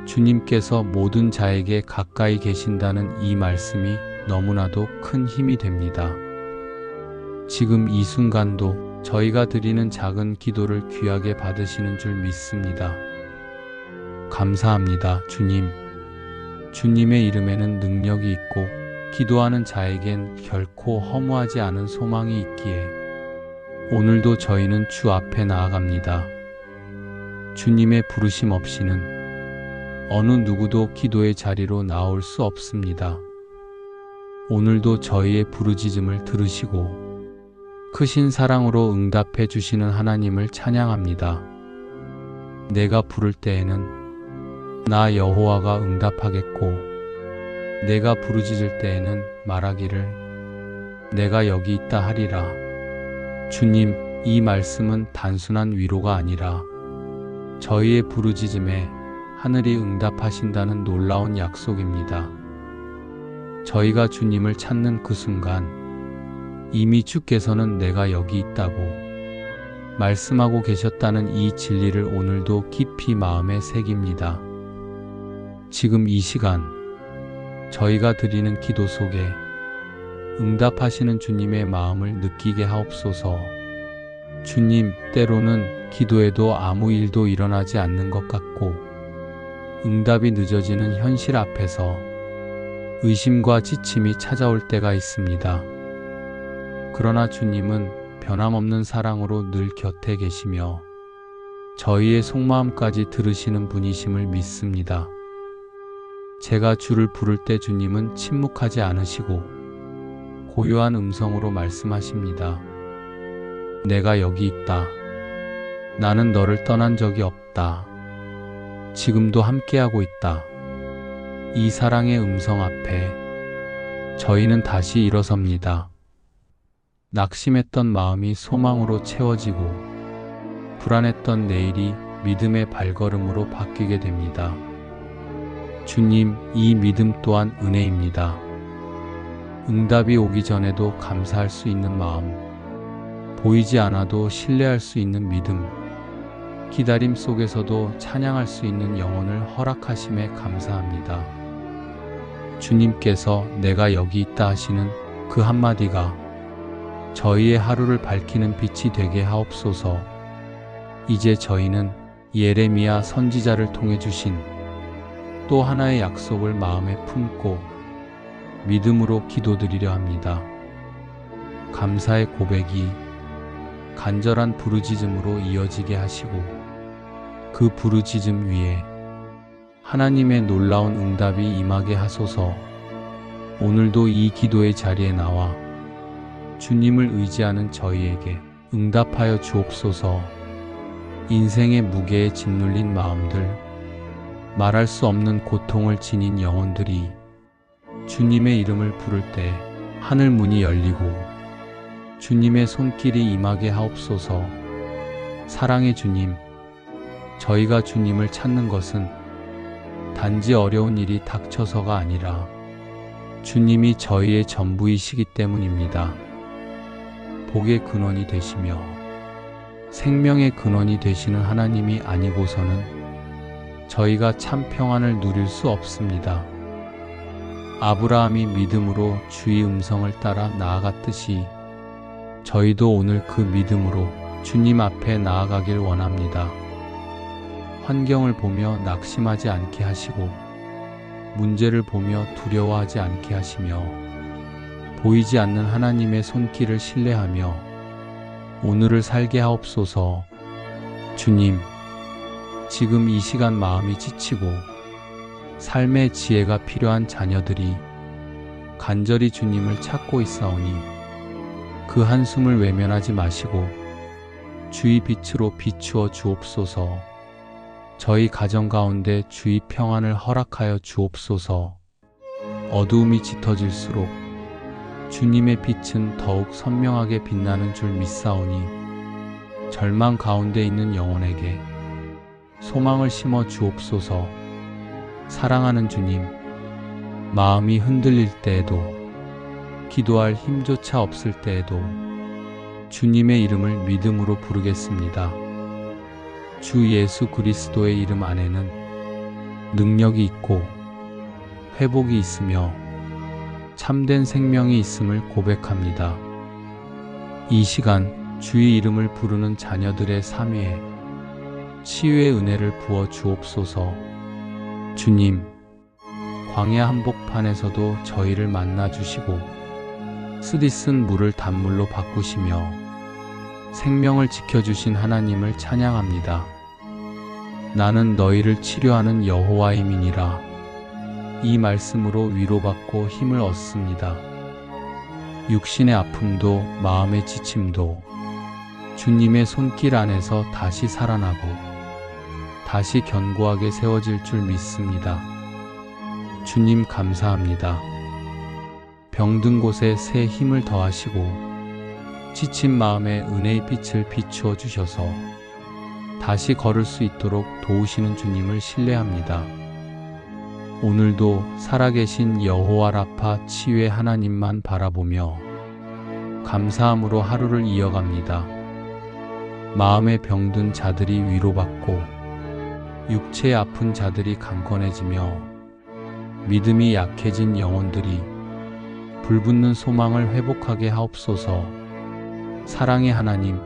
주님께서 모든 자에게 가까이 계신다는 이 말씀이 너무나도 큰 힘이 됩니다. 지금 이 순간도 저희가 드리는 작은 기도를 귀하게 받으시는 줄 믿습니다. 감사합니다, 주님. 주님의 이름에는 능력이 있고 기도하는 자에겐 결코 허무하지 않은 소망이 있기에 오늘도 저희는 주 앞에 나아갑니다. 주님의 부르심 없이는 어느 누구도 기도의 자리로 나올 수 없습니다. 오늘도 저희의 부르짖음을 들으시고 크신 사랑으로 응답해 주시는 하나님을 찬양합니다. 내가 부를 때에는 나 여호와가 응답하겠고 내가 부르짖을 때에는 말하기를 내가 여기 있다 하리라. 주님, 이 말씀은 단순한 위로가 아니라 저희의 부르짖음에 하늘이 응답하신다는 놀라운 약속입니다. 저희가 주님을 찾는 그 순간 이미 주께서는 내가 여기 있다고 말씀하고 계셨다는 이 진리를 오늘도 깊이 마음에 새깁니다. 지금 이 시간 저희가 드리는 기도 속에 응답하시는 주님의 마음을 느끼게 하옵소서. 주님, 때로는 기도에도 아무 일도 일어나지 않는 것 같고 응답이 늦어지는 현실 앞에서 의심과 지침이 찾아올 때가 있습니다. 그러나 주님은 변함없는 사랑으로 늘 곁에 계시며 저희의 속마음까지 들으시는 분이심을 믿습니다. 제가 주를 부를 때 주님은 침묵하지 않으시고 고요한 음성으로 말씀하십니다. 내가 여기 있다. 나는 너를 떠난 적이 없다. 지금도 함께하고 있다. 이 사랑의 음성 앞에 저희는 다시 일어섭니다. 낙심했던 마음이 소망으로 채워지고 불안했던 내일이 믿음의 발걸음으로 바뀌게 됩니다. 주님, 이 믿음 또한 은혜입니다. 응답이 오기 전에도 감사할 수 있는 마음, 보이지 않아도 신뢰할 수 있는 믿음, 기다림 속에서도 찬양할 수 있는 영혼을 허락하심에 감사합니다. 주님께서 내가 여기 있다 하시는 그 한마디가 저희의 하루를 밝히는 빛이 되게 하옵소서. 이제 저희는 예레미야 선지자를 통해 주신 또 하나의 약속을 마음에 품고 믿음으로 기도드리려 합니다. 감사의 고백이 간절한 부르짖음으로 이어지게 하시고 그 부르짖음 위에 하나님의 놀라운 응답이 임하게 하소서. 오늘도 이 기도의 자리에 나와 주님을 의지하는 저희에게 응답하여 주옵소서. 인생의 무게에 짓눌린 마음들, 말할 수 없는 고통을 지닌 영혼들이 주님의 이름을 부를 때 하늘 문이 열리고 주님의 손길이 임하게 하옵소서. 사랑의 주님, 저희가 주님을 찾는 것은 단지 어려운 일이 닥쳐서가 아니라 주님이 저희의 전부이시기 때문입니다. 복의 근원이 되시며 생명의 근원이 되시는 하나님이 아니고서는 저희가 참 평안을 누릴 수 없습니다. 아브라함이 믿음으로 주의 음성을 따라 나아갔듯이 저희도 오늘 그 믿음으로 주님 앞에 나아가길 원합니다. 환경을 보며 낙심하지 않게 하시고 문제를 보며 두려워하지 않게 하시며 보이지 않는 하나님의 손길을 신뢰하며 오늘을 살게 하옵소서. 주님, 지금 이 시간 마음이 지치고 삶의 지혜가 필요한 자녀들이 간절히 주님을 찾고 있사오니 그 한숨을 외면하지 마시고 주의 빛으로 비추어 주옵소서. 저희 가정 가운데 주의 평안을 허락하여 주옵소서. 어두움이 짙어질수록 주님의 빛은 더욱 선명하게 빛나는 줄 믿사오니 절망 가운데 있는 영혼에게 소망을 심어 주옵소서. 사랑하는 주님, 마음이 흔들릴 때에도 기도할 힘조차 없을 때에도 주님의 이름을 믿음으로 부르겠습니다. 주 예수 그리스도의 이름 안에는 능력이 있고 회복이 있으며 참된 생명이 있음을 고백합니다. 이 시간 주의 이름을 부르는 자녀들의 삶 위에 치유의 은혜를 부어 주옵소서. 주님, 광야 한복판에서도 저희를 만나 주시고 쓰디쓴 물을 단물로 바꾸시며 생명을 지켜주신 하나님을 찬양합니다. 나는 너희를 치료하는 여호와임이니라. 이 말씀으로 위로받고 힘을 얻습니다. 육신의 아픔도 마음의 지침도 주님의 손길 안에서 다시 살아나고 다시 견고하게 세워질 줄 믿습니다. 주님 감사합니다. 병든 곳에 새 힘을 더하시고 지친 마음에 은혜의 빛을 비추어 주셔서 다시 걸을 수 있도록 도우시는 주님을 신뢰합니다. 오늘도 살아계신 여호와 라파 치유의 하나님만 바라보며 감사함으로 하루를 이어갑니다. 마음에 병든 자들이 위로받고 육체에 아픈 자들이 강건해지며 믿음이 약해진 영혼들이 불붙는 소망을 회복하게 하옵소서. 사랑의 하나님,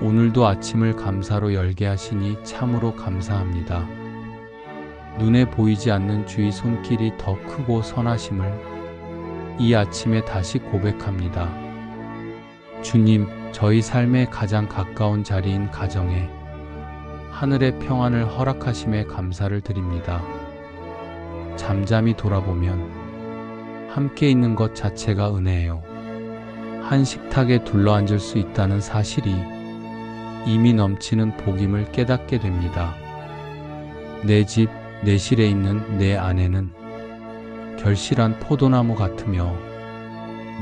오늘도 아침을 감사로 열게 하시니 참으로 감사합니다. 눈에 보이지 않는 주의 손길이 더 크고 선하심을 이 아침에 다시 고백합니다. 주님, 저희 삶의 가장 가까운 자리인 가정에 하늘의 평안을 허락하심에 감사를 드립니다. 잠잠히 돌아보면 함께 있는 것 자체가 은혜예요. 한 식탁에 둘러앉을 수 있다는 사실이 이미 넘치는 복임을 깨닫게 됩니다. 내 집, 내 실에 있는 내 아내는 결실한 포도나무 같으며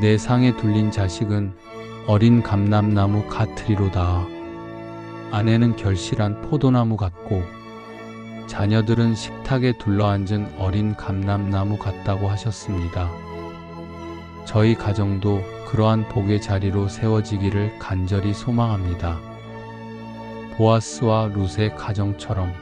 내 상에 둘린 자식은 어린 감람나무 같으리로다. 아내는 결실한 포도나무 같고 자녀들은 식탁에 둘러앉은 어린 감람나무 같다고 하셨습니다. 저희 가정도 그러한 복의 자리로 세워지기를 간절히 소망합니다. 보아스와 룻의 가정처럼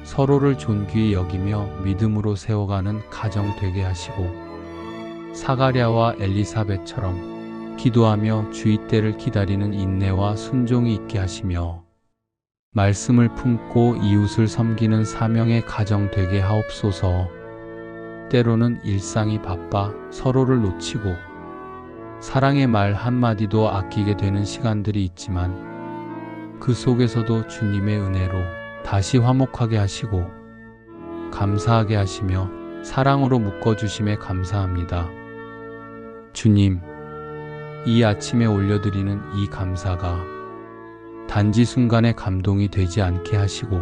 서로를 존귀히 여기며 믿음으로 세워가는 가정 되게 하시고 사가랴와 엘리사벳처럼 기도하며 주의 때를 기다리는 인내와 순종이 있게 하시며 말씀을 품고 이웃을 섬기는 사명의 가정 되게 하옵소서. 때로는 일상이 바빠 서로를 놓치고 사랑의 말 한마디도 아끼게 되는 시간들이 있지만 그 속에서도 주님의 은혜로 다시 화목하게 하시고 감사하게 하시며 사랑으로 묶어주심에 감사합니다. 주님, 이 아침에 올려드리는 이 감사가 단지 순간의 감동이 되지 않게 하시고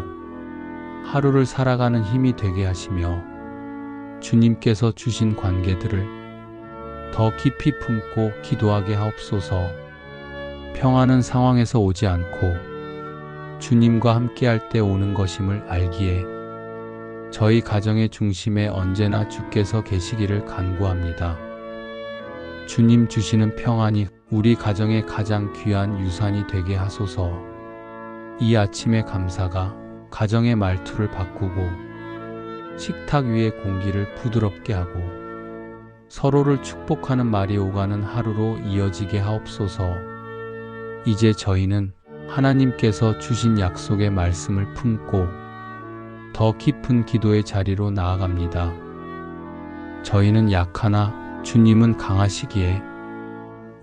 하루를 살아가는 힘이 되게 하시며 주님께서 주신 관계들을 더 깊이 품고 기도하게 하옵소서. 평안은 상황에서 오지 않고 주님과 함께할 때 오는 것임을 알기에 저희 가정의 중심에 언제나 주께서 계시기를 간구합니다. 주님 주시는 평안이 우리 가정의 가장 귀한 유산이 되게 하소서. 이 아침의 감사가 가정의 말투를 바꾸고 식탁 위의 공기를 부드럽게 하고 서로를 축복하는 말이 오가는 하루로 이어지게 하옵소서. 이제 저희는 하나님께서 주신 약속의 말씀을 품고 더 깊은 기도의 자리로 나아갑니다. 저희는 약하나 주님은 강하시기에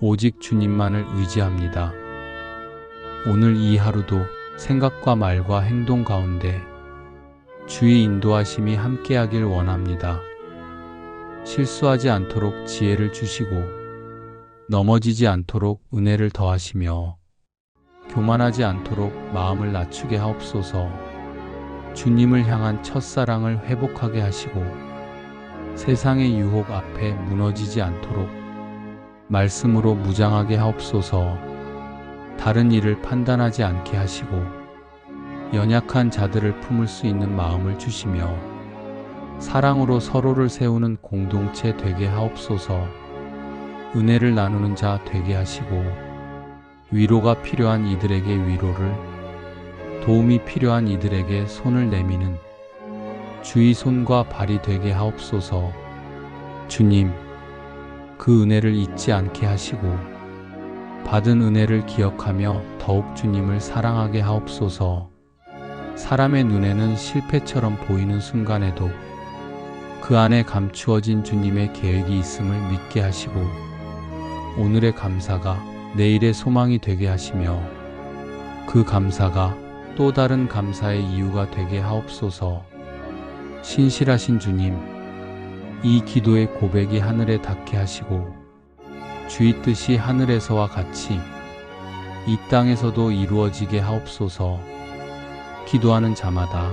오직 주님만을 의지합니다. 오늘 이 하루도 생각과 말과 행동 가운데 주의 인도하심이 함께하길 원합니다. 실수하지 않도록 지혜를 주시고 넘어지지 않도록 은혜를 더하시며 교만하지 않도록 마음을 낮추게 하옵소서. 주님을 향한 첫사랑을 회복하게 하시고 세상의 유혹 앞에 무너지지 않도록 말씀으로 무장하게 하옵소서. 다른 일을 판단하지 않게 하시고 연약한 자들을 품을 수 있는 마음을 주시며 사랑으로 서로를 세우는 공동체 되게 하옵소서. 은혜를 나누는 자 되게 하시고 위로가 필요한 이들에게 위로를, 도움이 필요한 이들에게 손을 내미는 주의 손과 발이 되게 하옵소서. 주님, 그 은혜를 잊지 않게 하시고 받은 은혜를 기억하며 더욱 주님을 사랑하게 하옵소서. 사람의 눈에는 실패처럼 보이는 순간에도 그 안에 감추어진 주님의 계획이 있음을 믿게 하시고 오늘의 감사가 내일의 소망이 되게 하시며 그 감사가 또 다른 감사의 이유가 되게 하옵소서. 신실하신 주님, 이 기도의 고백이 하늘에 닿게 하시고 주의 뜻이 하늘에서와 같이 이 땅에서도 이루어지게 하옵소서. 기도하는 자마다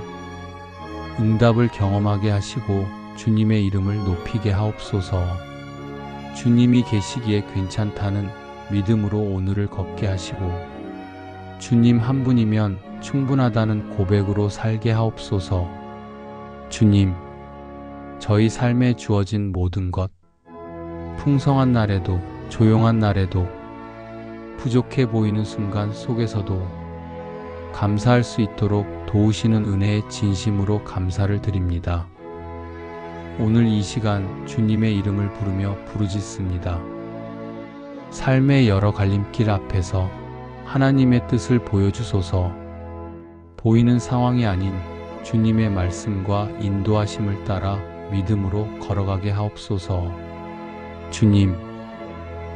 응답을 경험하게 하시고 주님의 이름을 높이게 하옵소서. 주님이 계시기에 괜찮다는 믿음으로 오늘을 걷게 하시고 주님 한 분이면 충분하다는 고백으로 살게 하옵소서. 주님, 저희 삶에 주어진 모든 것, 풍성한 날에도 조용한 날에도 부족해 보이는 순간 속에서도 감사할 수 있도록 도우시는 은혜에 진심으로 감사를 드립니다. 오늘 이 시간 주님의 이름을 부르며 부르짖습니다. 삶의 여러 갈림길 앞에서 하나님의 뜻을 보여주소서. 보이는 상황이 아닌 주님의 말씀과 인도하심을 따라 믿음으로 걸어가게 하옵소서. 주님,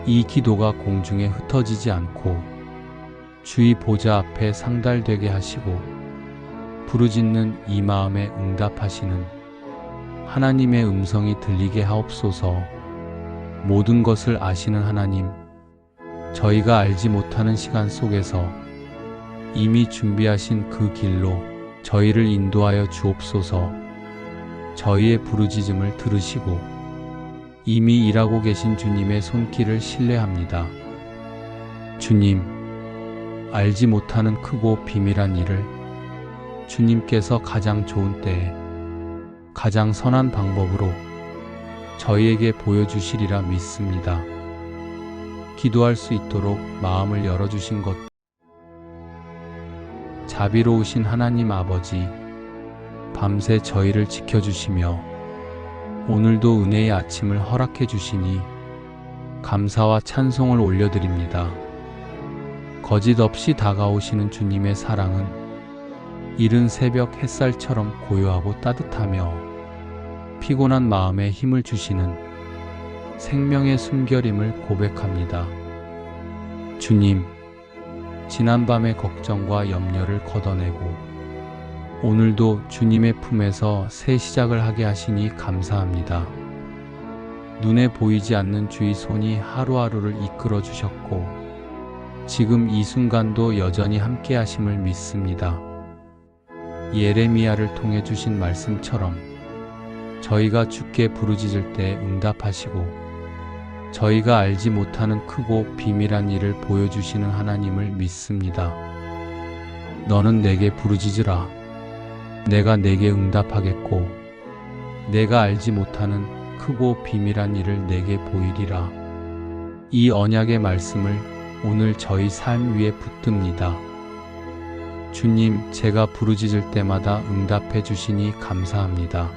이 기도가 공중에 흩어지지 않고 주의 보좌 앞에 상달되게 하시고 부르짖는 이 마음에 응답하시는 하나님의 음성이 들리게 하옵소서. 모든 것을 아시는 하나님, 저희가 알지 못하는 시간 속에서 이미 준비하신 그 길로 저희를 인도하여 주옵소서. 저희의 부르짖음을 들으시고 이미 일하고 계신 주님의 손길을 신뢰합니다. 주님, 알지 못하는 크고 비밀한 일을 주님께서 가장 좋은 때에 가장 선한 방법으로 저희에게 보여주시리라 믿습니다. 기도할 수 있도록 마음을 열어주신 것, 자비로우신 하나님 아버지, 밤새 저희를 지켜주시며 오늘도 은혜의 아침을 허락해 주시니 감사와 찬송을 올려드립니다. 거짓 없이 다가오시는 주님의 사랑은 이른 새벽 햇살처럼 고요하고 따뜻하며 피곤한 마음에 힘을 주시는 생명의 숨결임을 고백합니다. 주님, 지난밤의 걱정과 염려를 걷어내고 오늘도 주님의 품에서 새 시작을 하게 하시니 감사합니다. 눈에 보이지 않는 주의 손이 하루하루를 이끌어 주셨고 지금 이 순간도 여전히 함께 하심을 믿습니다. 예레미야를 통해 주신 말씀처럼 저희가 주께 부르짖을 때 응답하시고 저희가 알지 못하는 크고 비밀한 일을 보여주시는 하나님을 믿습니다. 너는 내게 부르짖으라. 내가 내게 응답하겠고 내가 알지 못하는 크고 비밀한 일을 내게 보이리라. 이 언약의 말씀을 오늘 저희 삶 위에 붙듭니다. 주님, 제가 부르짖을 때마다 응답해 주시니 감사합니다.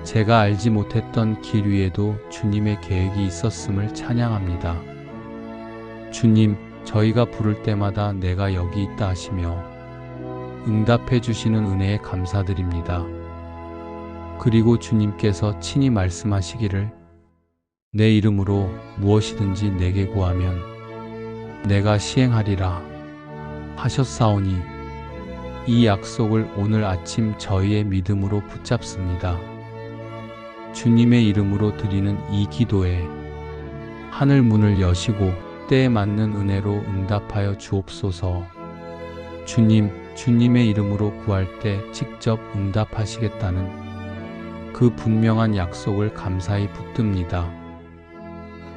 제가 알지 못했던 길 위에도 주님의 계획이 있었음을 찬양합니다. 주님, 저희가 부를 때마다 내가 여기 있다 하시며 응답해 주시는 은혜에 감사드립니다. 그리고 주님께서 친히 말씀하시기를 내 이름으로 무엇이든지 내게 구하면 내가 시행하리라 하셨사오니 이 약속을 오늘 아침 저희의 믿음으로 붙잡습니다. 주님의 이름으로 드리는 이 기도에 하늘 문을 여시고 때에 맞는 은혜로 응답하여 주옵소서. 주님, 주님의 이름으로 구할 때 직접 응답하시겠다는 그 분명한 약속을 감사히 붙듭니다.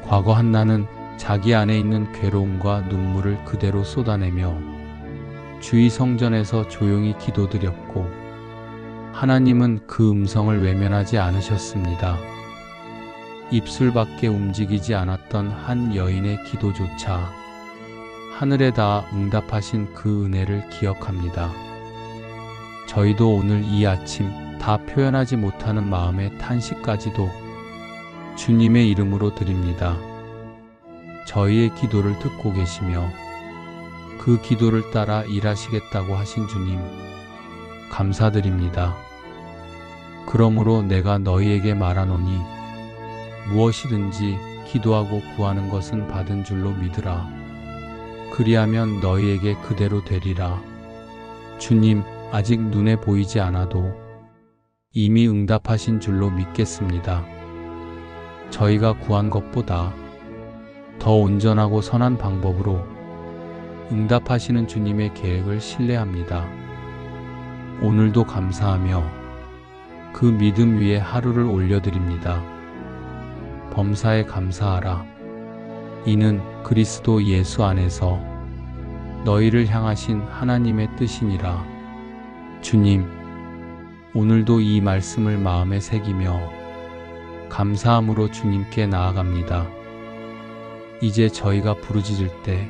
과거 한나는 자기 안에 있는 괴로움과 눈물을 그대로 쏟아내며 주의 성전에서 조용히 기도드렸고 하나님은 그 음성을 외면하지 않으셨습니다. 입술밖에 움직이지 않았던 한 여인의 기도조차 하늘에 닿아 응답하신 그 은혜를 기억합니다. 저희도 오늘 이 아침 다 표현하지 못하는 마음의 탄식까지도 주님의 이름으로 드립니다. 저희의 기도를 듣고 계시며 그 기도를 따라 일하시겠다고 하신 주님, 감사드립니다. 그러므로 내가 너희에게 말하노니 무엇이든지 기도하고 구하는 것은 받은 줄로 믿으라. 그리하면 너희에게 그대로 되리라. 주님, 아직 눈에 보이지 않아도 이미 응답하신 줄로 믿겠습니다. 저희가 구한 것보다 더 온전하고 선한 방법으로 응답하시는 주님의 계획을 신뢰합니다. 오늘도 감사하며 그 믿음 위에 하루를 올려드립니다. 범사에 감사하라. 이는 그리스도 예수 안에서 너희를 향하신 하나님의 뜻이니라. 주님, 오늘도 이 말씀을 마음에 새기며 감사함으로 주님께 나아갑니다. 이제 저희가 부르짖을 때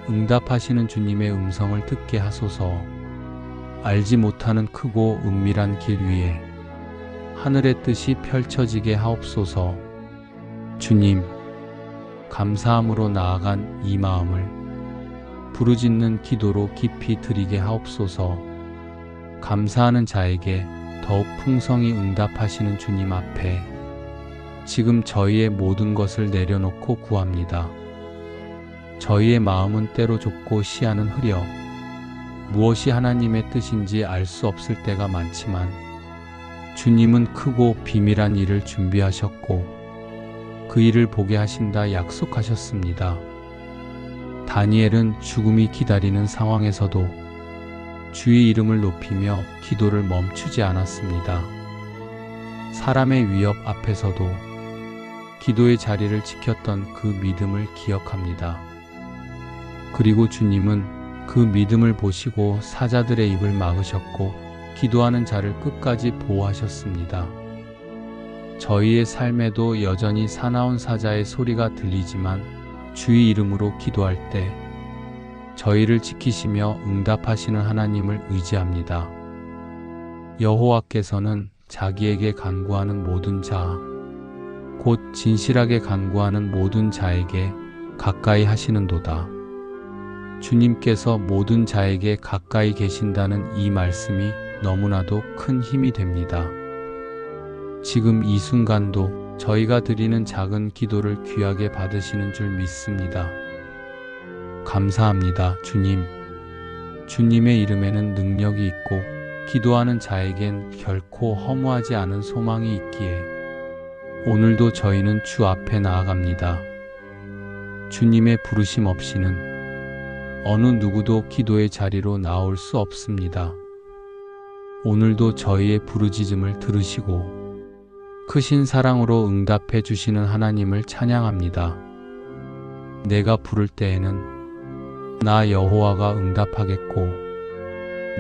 응답하시는 주님의 음성을 듣게 하소서. 알지 못하는 크고 은밀한 길 위에 하늘의 뜻이 펼쳐지게 하옵소서. 주님, 감사함으로 나아간 이 마음을 부르짖는 기도로 깊이 드리게 하옵소서. 감사하는 자에게 더욱 풍성히 응답하시는 주님 앞에 지금 저희의 모든 것을 내려놓고 구합니다. 저희의 마음은 때로 좁고 시야는 흐려 무엇이 하나님의 뜻인지 알 수 없을 때가 많지만 주님은 크고 비밀한 일을 준비하셨고 그 일을 보게 하신다 약속하셨습니다. 다니엘은 죽음이 기다리는 상황에서도 주의 이름을 높이며 기도를 멈추지 않았습니다. 사람의 위협 앞에서도 기도의 자리를 지켰던 그 믿음을 기억합니다. 그리고 주님은 그 믿음을 보시고 사자들의 입을 막으셨고 기도하는 자를 끝까지 보호하셨습니다. 저희의 삶에도 여전히 사나운 사자의 소리가 들리지만 주의 이름으로 기도할 때 저희를 지키시며 응답하시는 하나님을 의지합니다. 여호와께서는 자기에게 간구하는 모든 자, 곧 진실하게 간구하는 모든 자에게 가까이 하시는도다. 주님께서 모든 자에게 가까이 계신다는 이 말씀이 너무나도 큰 힘이 됩니다. 지금 이 순간도 저희가 드리는 작은 기도를 귀하게 받으시는 줄 믿습니다. 감사합니다, 주님. 주님의 이름에는 능력이 있고 기도하는 자에겐 결코 허무하지 않은 소망이 있기에 오늘도 저희는 주 앞에 나아갑니다. 주님의 부르심 없이는 어느 누구도 기도의 자리로 나올 수 없습니다. 오늘도 저희의 부르짖음을 들으시고 크신 사랑으로 응답해 주시는 하나님을 찬양합니다. 내가 부를 때에는 나 여호와가 응답하겠고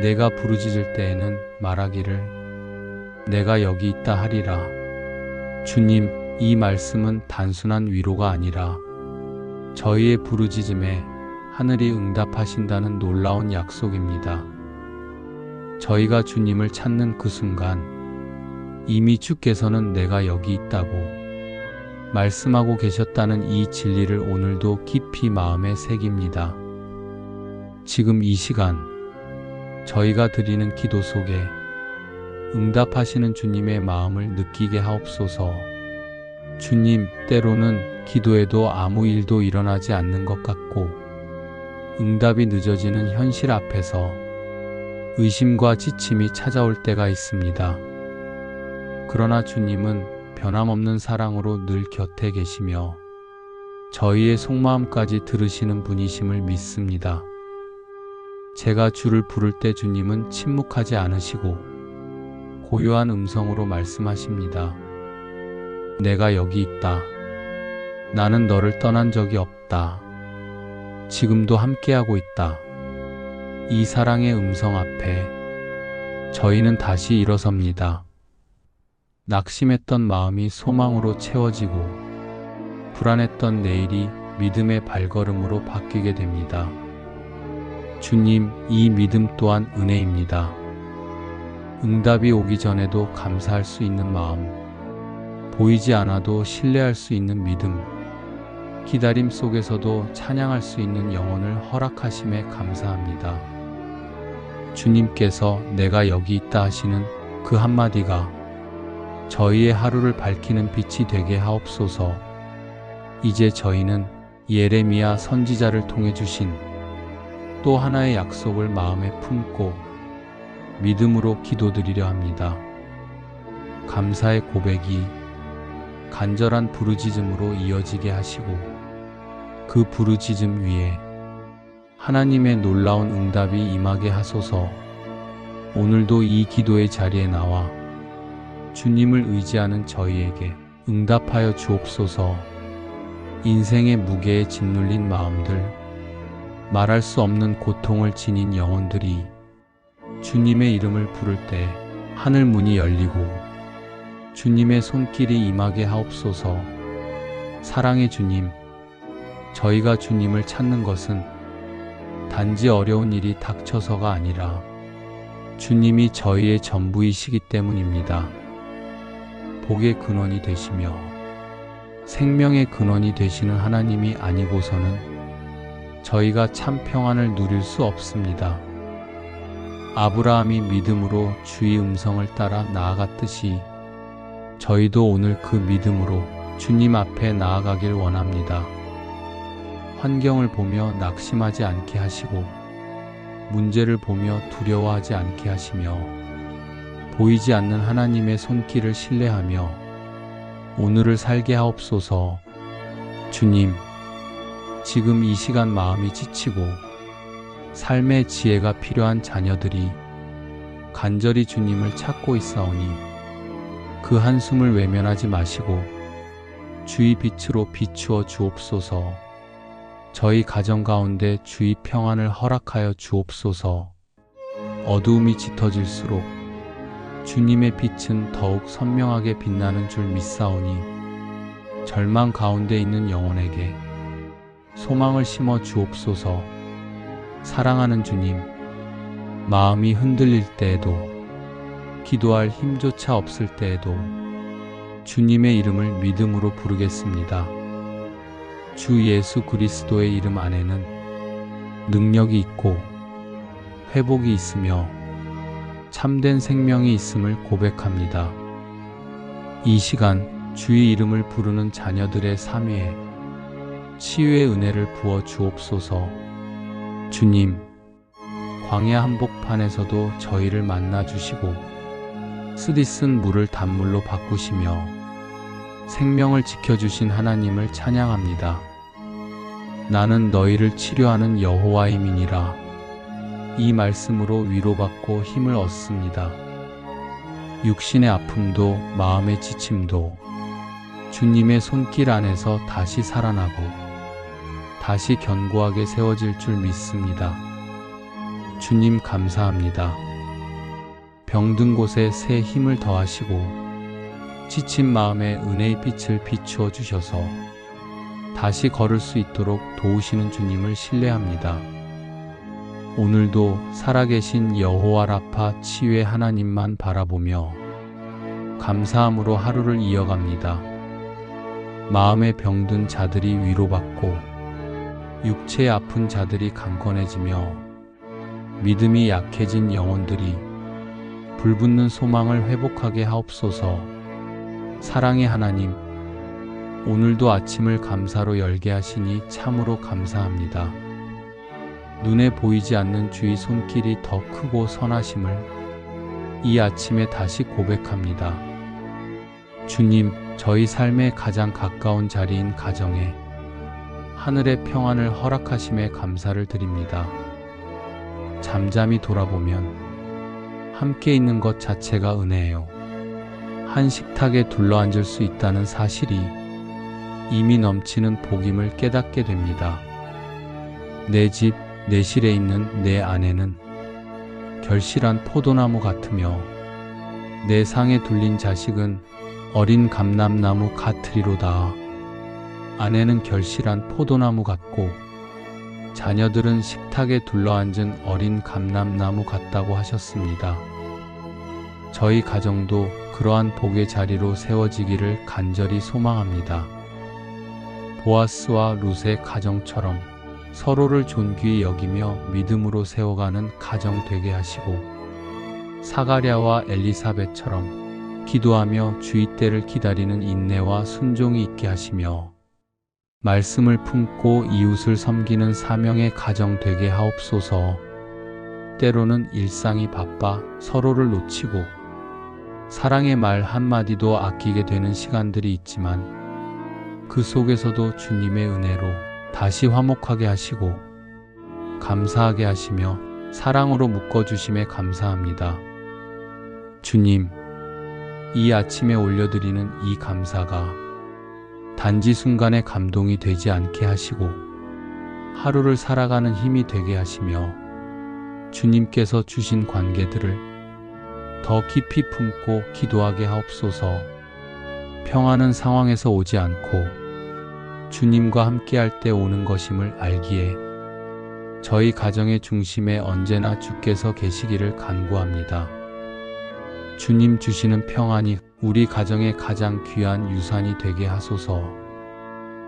내가 부르짖을 때에는 말하기를 내가 여기 있다 하리라. 주님, 이 말씀은 단순한 위로가 아니라 저희의 부르짖음에 하늘이 응답하신다는 놀라운 약속입니다. 저희가 주님을 찾는 그 순간 이미 주께서는 내가 여기 있다고 말씀하고 계셨다는 이 진리를 오늘도 깊이 마음에 새깁니다. 지금 이 시간 저희가 드리는 기도 속에 응답하시는 주님의 마음을 느끼게 하옵소서. 주님, 때로는 기도에도 아무 일도 일어나지 않는 것 같고 응답이 늦어지는 현실 앞에서 의심과 지침이 찾아올 때가 있습니다. 그러나 주님은 변함없는 사랑으로 늘 곁에 계시며 저희의 속마음까지 들으시는 분이심을 믿습니다. 제가 주를 부를 때 주님은 침묵하지 않으시고 고요한 음성으로 말씀하십니다. 내가 여기 있다. 나는 너를 떠난 적이 없다. 지금도 함께하고 있다. 이 사랑의 음성 앞에 저희는 다시 일어섭니다. 낙심했던 마음이 소망으로 채워지고 불안했던 내일이 믿음의 발걸음으로 바뀌게 됩니다. 주님, 이 믿음 또한 은혜입니다. 응답이 오기 전에도 감사할 수 있는 마음, 보이지 않아도 신뢰할 수 있는 믿음, 기다림 속에서도 찬양할 수 있는 영혼을 허락하심에 감사합니다. 주님께서 내가 여기 있다 하시는 그 한마디가 저희의 하루를 밝히는 빛이 되게 하옵소서. 이제 저희는 예레미야 선지자를 통해 주신 또 하나의 약속을 마음에 품고 믿음으로 기도드리려 합니다. 감사의 고백이 간절한 부르짖음으로 이어지게 하시고 그 부르짖음 위에 하나님의 놀라운 응답이 임하게 하소서. 오늘도 이 기도의 자리에 나와 주님을 의지하는 저희에게 응답하여 주옵소서. 인생의 무게에 짓눌린 마음들, 말할 수 없는 고통을 지닌 영혼들이 주님의 이름을 부를 때 하늘 문이 열리고 주님의 손길이 임하게 하옵소서. 사랑의 주님, 저희가 주님을 찾는 것은 단지 어려운 일이 닥쳐서가 아니라 주님이 저희의 전부이시기 때문입니다. 복의 근원이 되시며 생명의 근원이 되시는 하나님이 아니고서는 저희가 참 평안을 누릴 수 없습니다. 아브라함이 믿음으로 주의 음성을 따라 나아갔듯이 저희도 오늘 그 믿음으로 주님 앞에 나아가길 원합니다. 환경을 보며 낙심하지 않게 하시고 문제를 보며 두려워하지 않게 하시며 보이지 않는 하나님의 손길을 신뢰하며 오늘을 살게 하옵소서. 주님, 지금 이 시간 마음이 지치고 삶의 지혜가 필요한 자녀들이 간절히 주님을 찾고 있사오니 그 한숨을 외면하지 마시고 주의 빛으로 비추어 주옵소서. 저희 가정 가운데 주의 평안을 허락하여 주옵소서. 어두움이 짙어질수록 주님의 빛은 더욱 선명하게 빛나는 줄 믿사오니 절망 가운데 있는 영혼에게 소망을 심어 주옵소서. 사랑하는 주님, 마음이 흔들릴 때에도 기도할 힘조차 없을 때에도 주님의 이름을 믿음으로 부르겠습니다. 주 예수 그리스도의 이름 안에는 능력이 있고 회복이 있으며 참된 생명이 있음을 고백합니다. 이 시간 주의 이름을 부르는 자녀들의 삶 위에 치유의 은혜를 부어 주옵소서. 주님, 광야 한복판에서도 저희를 만나 주시고 쓰디쓴 물을 단물로 바꾸시며 생명을 지켜주신 하나님을 찬양합니다. 나는 너희를 치료하는 여호와임이니라. 이 말씀으로 위로받고 힘을 얻습니다. 육신의 아픔도 마음의 지침도 주님의 손길 안에서 다시 살아나고 다시 견고하게 세워질 줄 믿습니다. 주님 감사합니다. 병든 곳에 새 힘을 더하시고 지친 마음에 은혜의 빛을 비추어 주셔서 다시 걸을 수 있도록 도우시는 주님을 신뢰합니다. 오늘도 살아계신 여호와 라파 치유의 하나님만 바라보며 감사함으로 하루를 이어갑니다. 마음에 병든 자들이 위로받고 육체에 아픈 자들이 강건해지며 믿음이 약해진 영혼들이 불붙는 소망을 회복하게 하옵소서. 사랑의 하나님, 오늘도 아침을 감사로 열게 하시니 참으로 감사합니다. 눈에 보이지 않는 주의 손길이 더 크고 선하심을 이 아침에 다시 고백합니다. 주님, 저희 삶의 가장 가까운 자리인 가정에 하늘의 평안을 허락하심에 감사를 드립니다. 잠잠히 돌아보면 함께 있는 것 자체가 은혜예요. 한 식탁에 둘러앉을 수 있다는 사실이 이미 넘치는 복임을 깨닫게 됩니다. 내 집, 내 실에 있는 내 아내는 결실한 포도나무 같으며 내 상에 둘린 자식은 어린 감람나무 같으리로다. 아내는 결실한 포도나무 같고 자녀들은 식탁에 둘러앉은 어린 감람나무 같다고 하셨습니다. 저희 가정도 그러한 복의 자리로 세워지기를 간절히 소망합니다. 보아스와 룻의 가정처럼 서로를 존귀히 여기며 믿음으로 세워가는 가정 되게 하시고, 사가랴와 엘리사벳처럼 기도하며 주의 때를 기다리는 인내와 순종이 있게 하시며, 말씀을 품고 이웃을 섬기는 사명의 가정 되게 하옵소서. 때로는 일상이 바빠 서로를 놓치고 사랑의 말 한마디도 아끼게 되는 시간들이 있지만, 그 속에서도 주님의 은혜로 다시 화목하게 하시고 감사하게 하시며 사랑으로 묶어주심에 감사합니다. 주님, 이 아침에 올려드리는 이 감사가 단지 순간의 감동이 되지 않게 하시고 하루를 살아가는 힘이 되게 하시며, 주님께서 주신 관계들을 더 깊이 품고 기도하게 하옵소서. 평안은 상황에서 오지 않고 주님과 함께할 때 오는 것임을 알기에 저희 가정의 중심에 언제나 주께서 계시기를 간구합니다. 주님 주시는 평안이 우리 가정의 가장 귀한 유산이 되게 하소서.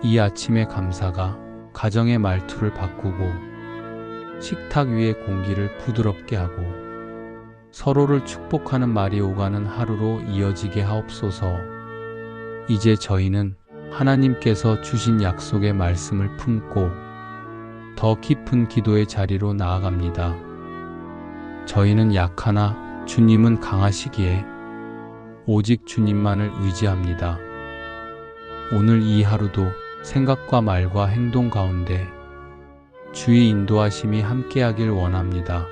이 아침의 감사가 가정의 말투를 바꾸고 식탁 위의 공기를 부드럽게 하고 서로를 축복하는 말이 오가는 하루로 이어지게 하옵소서. 이제 저희는 하나님께서 주신 약속의 말씀을 품고 더 깊은 기도의 자리로 나아갑니다. 저희는 약하나 주님은 강하시기에 오직 주님만을 의지합니다. 오늘 이 하루도 생각과 말과 행동 가운데 주의 인도하심이 함께하길 원합니다.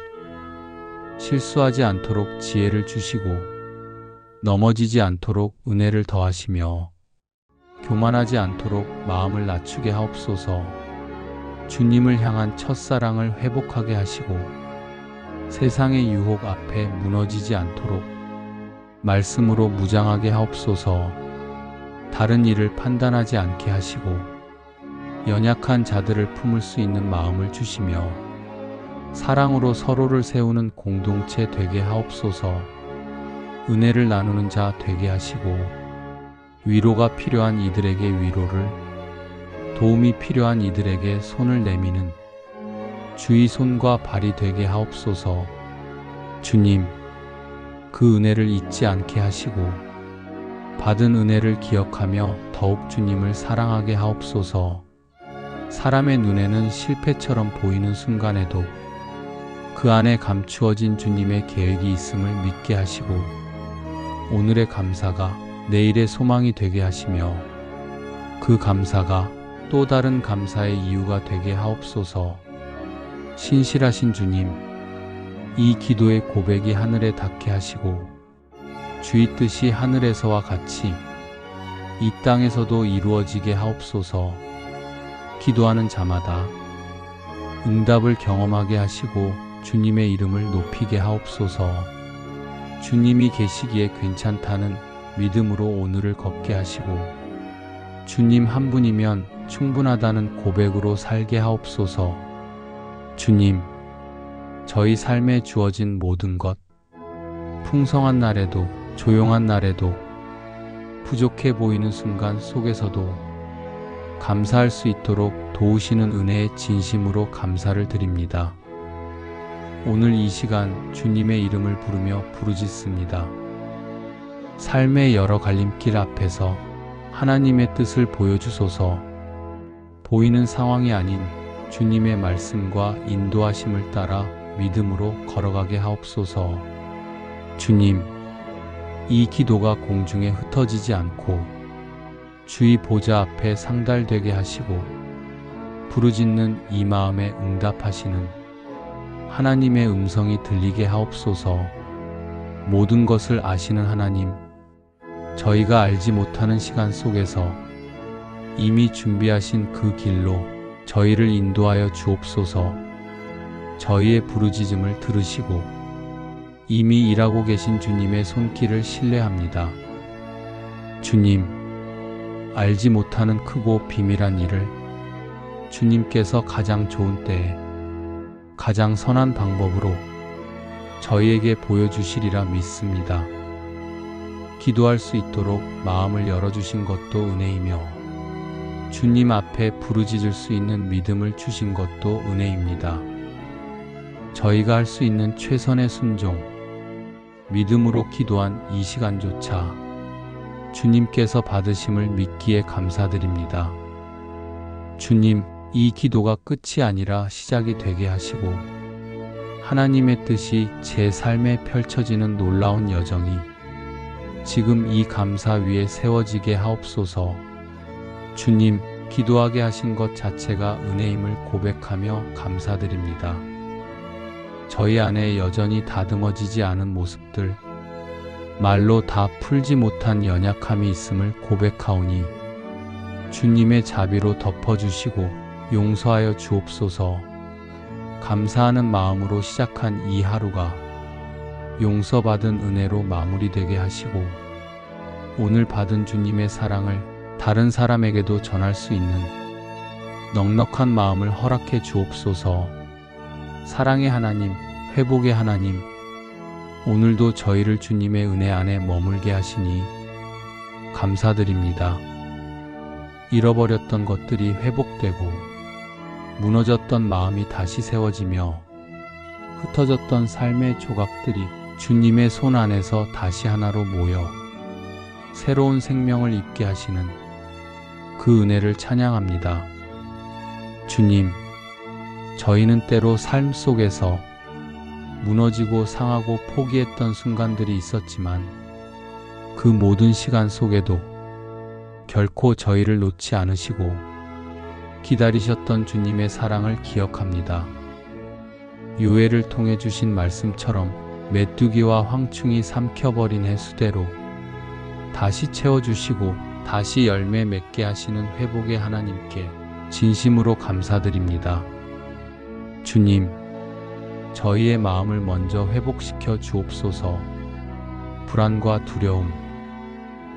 실수하지 않도록 지혜를 주시고 넘어지지 않도록 은혜를 더하시며 교만하지 않도록 마음을 낮추게 하옵소서. 주님을 향한 첫사랑을 회복하게 하시고 세상의 유혹 앞에 무너지지 않도록 말씀으로 무장하게 하옵소서. 다른 일을 판단하지 않게 하시고 연약한 자들을 품을 수 있는 마음을 주시며 사랑으로 서로를 세우는 공동체 되게 하옵소서. 은혜를 나누는 자 되게 하시고 위로가 필요한 이들에게 위로를, 도움이 필요한 이들에게 손을 내미는 주의 손과 발이 되게 하옵소서. 주님, 그 은혜를 잊지 않게 하시고 받은 은혜를 기억하며 더욱 주님을 사랑하게 하옵소서. 사람의 눈에는 실패처럼 보이는 순간에도 그 안에 감추어진 주님의 계획이 있음을 믿게 하시고 오늘의 감사가 내일의 소망이 되게 하시며 그 감사가 또 다른 감사의 이유가 되게 하옵소서. 신실하신 주님, 이 기도의 고백이 하늘에 닿게 하시고 주의 뜻이 하늘에서와 같이 이 땅에서도 이루어지게 하옵소서. 기도하는 자마다 응답을 경험하게 하시고 주님의 이름을 높이게 하옵소서. 주님이 계시기에 괜찮다는 믿음으로 오늘을 걷게 하시고 주님 한 분이면 충분하다는 고백으로 살게 하옵소서. 주님, 저희 삶에 주어진 모든 것, 풍성한 날에도 조용한 날에도 부족해 보이는 순간 속에서도 감사할 수 있도록 도우시는 은혜에 진심으로 감사를 드립니다. 오늘 이 시간 주님의 이름을 부르며 부르짖습니다. 삶의 여러 갈림길 앞에서 하나님의 뜻을 보여주소서. 보이는 상황이 아닌 주님의 말씀과 인도하심을 따라 믿음으로 걸어가게 하옵소서. 주님, 이 기도가 공중에 흩어지지 않고 주의 보좌 앞에 상달되게 하시고 부르짖는 이 마음에 응답하시는 하나님의 음성이 들리게 하옵소서. 모든 것을 아시는 하나님, 저희가 알지 못하는 시간 속에서 이미 준비하신 그 길로 저희를 인도하여 주옵소서. 저희의 부르짖음을 들으시고 이미 일하고 계신 주님의 손길을 신뢰합니다. 주님, 알지 못하는 크고 비밀한 일을 주님께서 가장 좋은 때에 가장 선한 방법으로 저희에게 보여주시리라 믿습니다. 기도할 수 있도록 마음을 열어주신 것도 은혜이며 주님 앞에 부르짖을 수 있는 믿음을 주신 것도 은혜입니다. 저희가 할 수 있는 최선의 순종, 믿음으로 기도한 이 시간조차 주님께서 받으심을 믿기에 감사드립니다. 주님, 이 기도가 끝이 아니라 시작이 되게 하시고 하나님의 뜻이 제 삶에 펼쳐지는 놀라운 여정이 지금 이 감사 위에 세워지게 하옵소서. 주님, 기도하게 하신 것 자체가 은혜임을 고백하며 감사드립니다. 저희 안에 여전히 다듬어지지 않은 모습들, 말로 다 풀지 못한 연약함이 있음을 고백하오니 주님의 자비로 덮어주시고 용서하여 주옵소서. 감사하는 마음으로 시작한 이 하루가 용서받은 은혜로 마무리되게 하시고 오늘 받은 주님의 사랑을 다른 사람에게도 전할 수 있는 넉넉한 마음을 허락해 주옵소서. 사랑의 하나님, 회복의 하나님, 오늘도 저희를 주님의 은혜 안에 머물게 하시니 감사드립니다. 잃어버렸던 것들이 회복되고 무너졌던 마음이 다시 세워지며 흩어졌던 삶의 조각들이 주님의 손 안에서 다시 하나로 모여 새로운 생명을 입게 하시는 그 은혜를 찬양합니다. 주님, 저희는 때로 삶 속에서 무너지고 상하고 포기했던 순간들이 있었지만 그 모든 시간 속에도 결코 저희를 놓지 않으시고 기다리셨던 주님의 사랑을 기억합니다. 요엘을 통해 주신 말씀처럼 메뚜기와 황충이 삼켜버린 해수대로 다시 채워주시고 다시 열매 맺게 하시는 회복의 하나님께 진심으로 감사드립니다. 주님, 저희의 마음을 먼저 회복시켜 주옵소서. 불안과 두려움,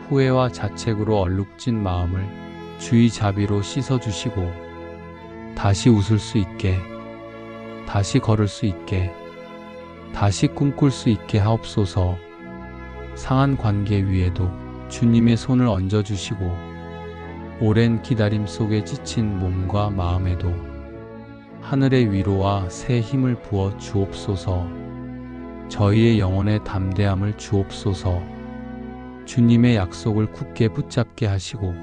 후회와 자책으로 얼룩진 마음을 주의 자비로 씻어주시고 다시 웃을 수 있게, 다시 걸을 수 있게, 다시 꿈꿀 수 있게 하옵소서. 상한 관계 위에도 주님의 손을 얹어주시고 오랜 기다림 속에 지친 몸과 마음에도 하늘의 위로와 새 힘을 부어 주옵소서. 저희의 영혼에 담대함을 주옵소서. 주님의 약속을 굳게 붙잡게 하시고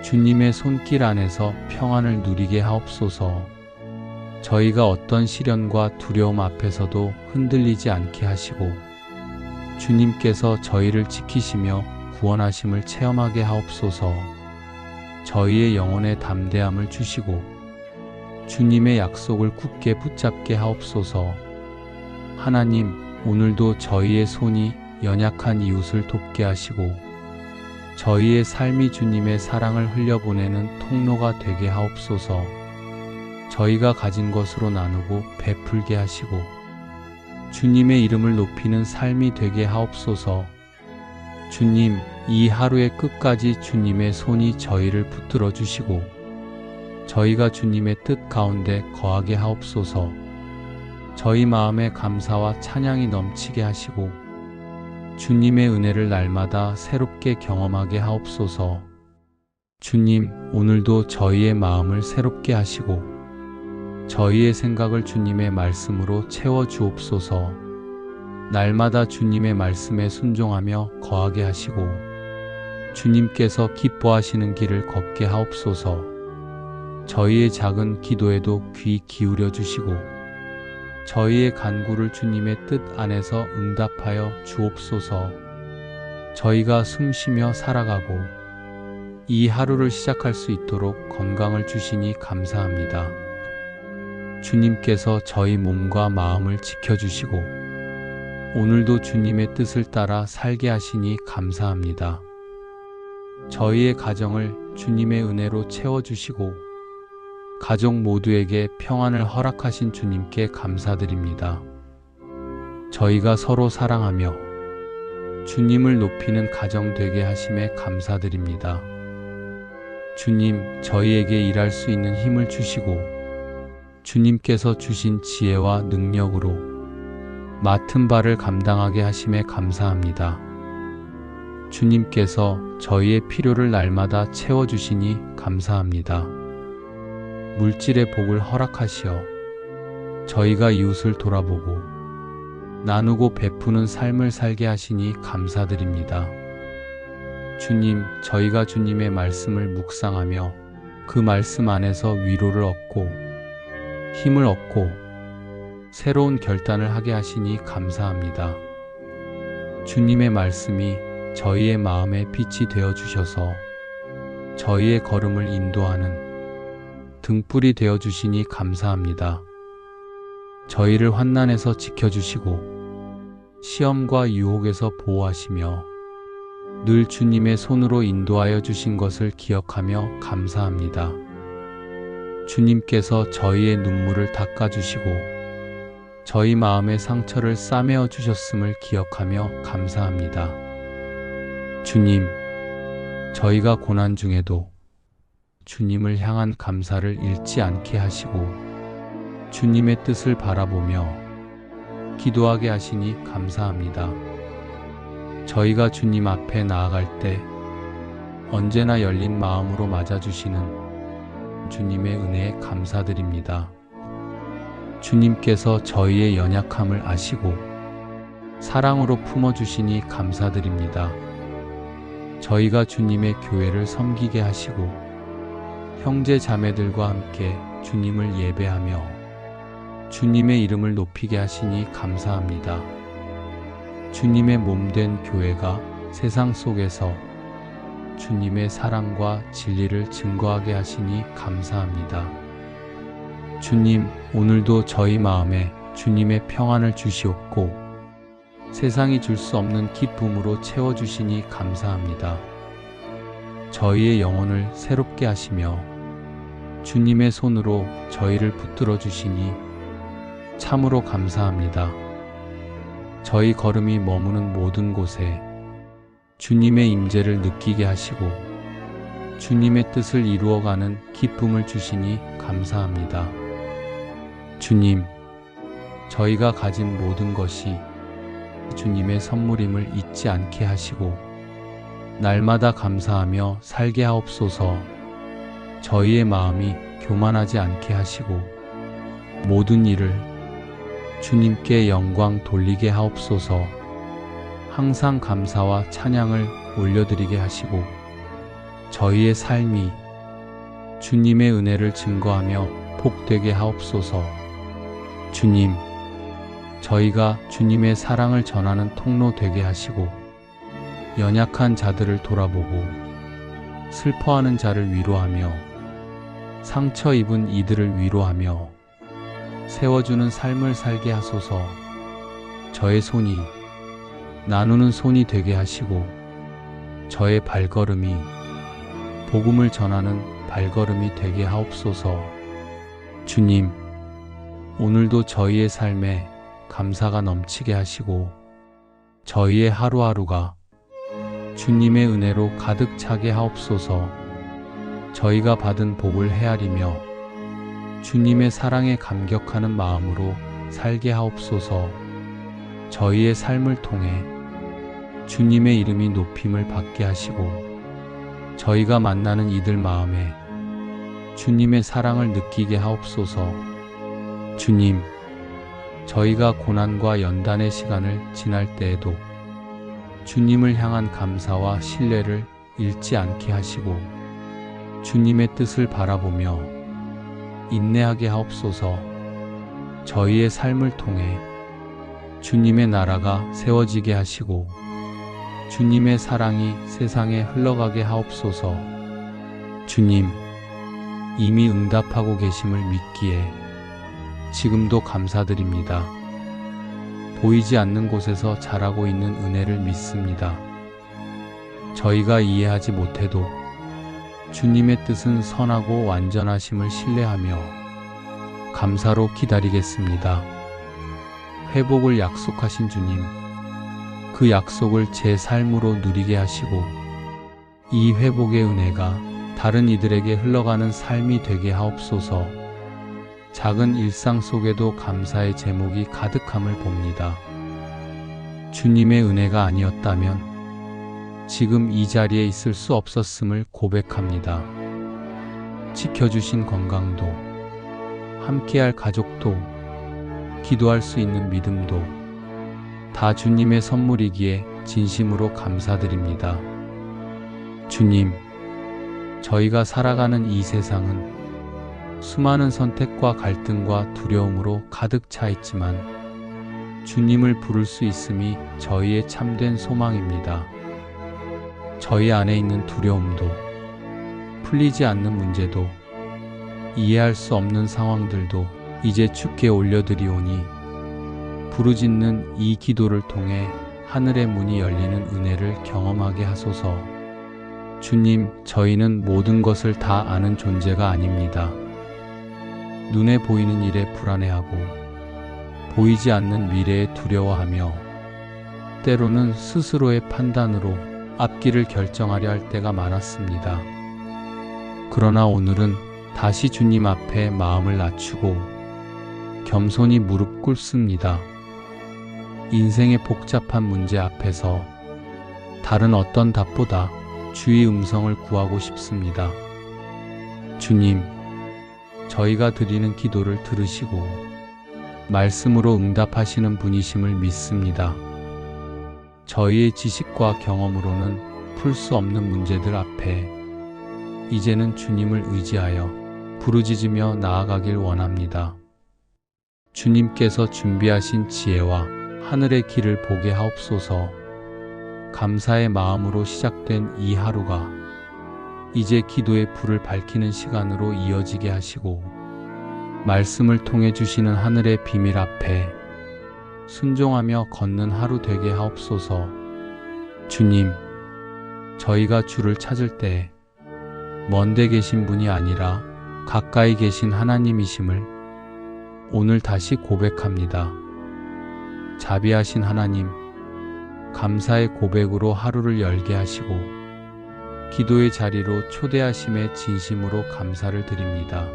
주님의 손길 안에서 평안을 누리게 하옵소서. 저희가 어떤 시련과 두려움 앞에서도 흔들리지 않게 하시고 주님께서 저희를 지키시며 구원하심을 체험하게 하옵소서. 저희의 영혼에 담대함을 주시고 주님의 약속을 굳게 붙잡게 하옵소서. 하나님, 오늘도 저희의 손이 연약한 이웃을 돕게 하시고 저희의 삶이 주님의 사랑을 흘려보내는 통로가 되게 하옵소서. 저희가 가진 것으로 나누고 베풀게 하시고 주님의 이름을 높이는 삶이 되게 하옵소서. 주님, 이 하루의 끝까지 주님의 손이 저희를 붙들어 주시고 저희가 주님의 뜻 가운데 거하게 하옵소서. 저희 마음에 감사와 찬양이 넘치게 하시고 주님의 은혜를 날마다 새롭게 경험하게 하옵소서. 주님, 오늘도 저희의 마음을 새롭게 하시고 저희의 생각을 주님의 말씀으로 채워 주옵소서. 날마다 주님의 말씀에 순종하며 거하게 하시고 주님께서 기뻐하시는 길을 걷게 하옵소서. 저희의 작은 기도에도 귀 기울여 주시고 저희의 간구를 주님의 뜻 안에서 응답하여 주옵소서. 저희가 숨쉬며 살아가고 이 하루를 시작할 수 있도록 건강을 주시니 감사합니다. 주님께서 저희 몸과 마음을 지켜주시고 오늘도 주님의 뜻을 따라 살게 하시니 감사합니다. 저희의 가정을 주님의 은혜로 채워주시고 가족 모두에게 평안을 허락하신 주님께 감사드립니다. 저희가 서로 사랑하며 주님을 높이는 가정 되게 하심에 감사드립니다. 주님, 저희에게 일할 수 있는 힘을 주시고 주님께서 주신 지혜와 능력으로 맡은 바를 감당하게 하심에 감사합니다. 주님께서 저희의 필요를 날마다 채워주시니 감사합니다. 물질의 복을 허락하시어 저희가 이웃을 돌아보고 나누고 베푸는 삶을 살게 하시니 감사드립니다. 주님, 저희가 주님의 말씀을 묵상하며 그 말씀 안에서 위로를 얻고 힘을 얻고 새로운 결단을 하게 하시니 감사합니다. 주님의 말씀이 저희의 마음에 빛이 되어 주셔서 저희의 걸음을 인도하는 등불이 되어 주시니 감사합니다. 저희를 환난에서 지켜주시고 시험과 유혹에서 보호하시며 늘 주님의 손으로 인도하여 주신 것을 기억하며 감사합니다. 주님께서 저희의 눈물을 닦아주시고 저희 마음의 상처를 싸매어 주셨음을 기억하며 감사합니다. 주님, 저희가 고난 중에도 주님을 향한 감사를 잃지 않게 하시고 주님의 뜻을 바라보며 기도하게 하시니 감사합니다. 저희가 주님 앞에 나아갈 때 언제나 열린 마음으로 맞아주시는 주님의 은혜에 감사드립니다. 주님께서 저희의 연약함을 아시고 사랑으로 품어주시니 감사드립니다. 저희가 주님의 교회를 섬기게 하시고 형제 자매들과 함께 주님을 예배하며 주님의 이름을 높이게 하시니 감사합니다. 주님의 몸된 교회가 세상 속에서 주님의 사랑과 진리를 증거하게 하시니 감사합니다. 주님, 오늘도 저희 마음에 주님의 평안을 주시옵고 세상이 줄 수 없는 기쁨으로 채워주시니 감사합니다. 저희의 영혼을 새롭게 하시며 주님의 손으로 저희를 붙들어 주시니 참으로 감사합니다. 저희 걸음이 머무는 모든 곳에 주님의 임재를 느끼게 하시고 주님의 뜻을 이루어가는 기쁨을 주시니 감사합니다. 주님, 저희가 가진 모든 것이 주님의 선물임을 잊지 않게 하시고 날마다 감사하며 살게 하옵소서. 저희의 마음이 교만하지 않게 하시고 모든 일을 주님께 영광 돌리게 하옵소서. 항상 감사와 찬양을 올려드리게 하시고 저희의 삶이 주님의 은혜를 증거하며 복되게 하옵소서. 주님, 저희가 주님의 사랑을 전하는 통로 되게 하시고 연약한 자들을 돌아보고 슬퍼하는 자를 위로하며 상처 입은 이들을 위로하며 세워주는 삶을 살게 하소서. 저의 손이 나누는 손이 되게 하시고 저의 발걸음이 복음을 전하는 발걸음이 되게 하옵소서. 주님, 오늘도 저희의 삶에 감사가 넘치게 하시고 저희의 하루하루가 주님의 은혜로 가득 차게 하옵소서. 저희가 받은 복을 헤아리며 주님의 사랑에 감격하는 마음으로 살게 하옵소서. 저희의 삶을 통해 주님의 이름이 높임을 받게 하시고 저희가 만나는 이들 마음에 주님의 사랑을 느끼게 하옵소서. 주님, 저희가 고난과 연단의 시간을 지날 때에도 주님을 향한 감사와 신뢰를 잃지 않게 하시고 주님의 뜻을 바라보며 인내하게 하옵소서. 저희의 삶을 통해 주님의 나라가 세워지게 하시고 주님의 사랑이 세상에 흘러가게 하옵소서. 주님, 이미 응답하고 계심을 믿기에 지금도 감사드립니다. 보이지 않는 곳에서 자라고 있는 은혜를 믿습니다. 저희가 이해하지 못해도 주님의 뜻은 선하고 완전하심을 신뢰하며 감사로 기다리겠습니다. 회복을 약속하신 주님, 그 약속을 제 삶으로 누리게 하시고 이 회복의 은혜가 다른 이들에게 흘러가는 삶이 되게 하옵소서. 작은 일상 속에도 감사의 제목이 가득함을 봅니다. 주님의 은혜가 아니었다면 지금 이 자리에 있을 수 없었음을 고백합니다. 지켜주신 건강도, 함께할 가족도, 기도할 수 있는 믿음도 다 주님의 선물이기에 진심으로 감사드립니다. 주님, 저희가 살아가는 이 세상은 수많은 선택과 갈등과 두려움으로 가득 차 있지만 주님을 부를 수 있음이 저희의 참된 소망입니다. 저희 안에 있는 두려움도, 풀리지 않는 문제도, 이해할 수 없는 상황들도 이제 주께 올려드리오니 부르짖는 이 기도를 통해 하늘의 문이 열리는 은혜를 경험하게 하소서. 주님, 저희는 모든 것을 다 아는 존재가 아닙니다. 눈에 보이는 일에 불안해하고 보이지 않는 미래에 두려워하며 때로는 스스로의 판단으로 앞길을 결정하려 할 때가 많았습니다. 그러나 오늘은 다시 주님 앞에 마음을 낮추고 겸손히 무릎 꿇습니다. 인생의 복잡한 문제 앞에서 다른 어떤 답보다 주의 음성을 구하고 싶습니다. 주님, 저희가 드리는 기도를 들으시고 말씀으로 응답하시는 분이심을 믿습니다. 저희의 지식과 경험으로는 풀 수 없는 문제들 앞에 이제는 주님을 의지하여 부르짖으며 나아가길 원합니다. 주님께서 준비하신 지혜와 하늘의 길을 보게 하옵소서. 감사의 마음으로 시작된 이 하루가 이제 기도의 불을 밝히는 시간으로 이어지게 하시고 말씀을 통해 주시는 하늘의 비밀 앞에 순종하며 걷는 하루 되게 하옵소서. 주님, 저희가 주를 찾을 때 먼데 계신 분이 아니라 가까이 계신 하나님이심을 오늘 다시 고백합니다. 자비하신 하나님, 감사의 고백으로 하루를 열게 하시고 기도의 자리로 초대하심에 진심으로 감사를 드립니다.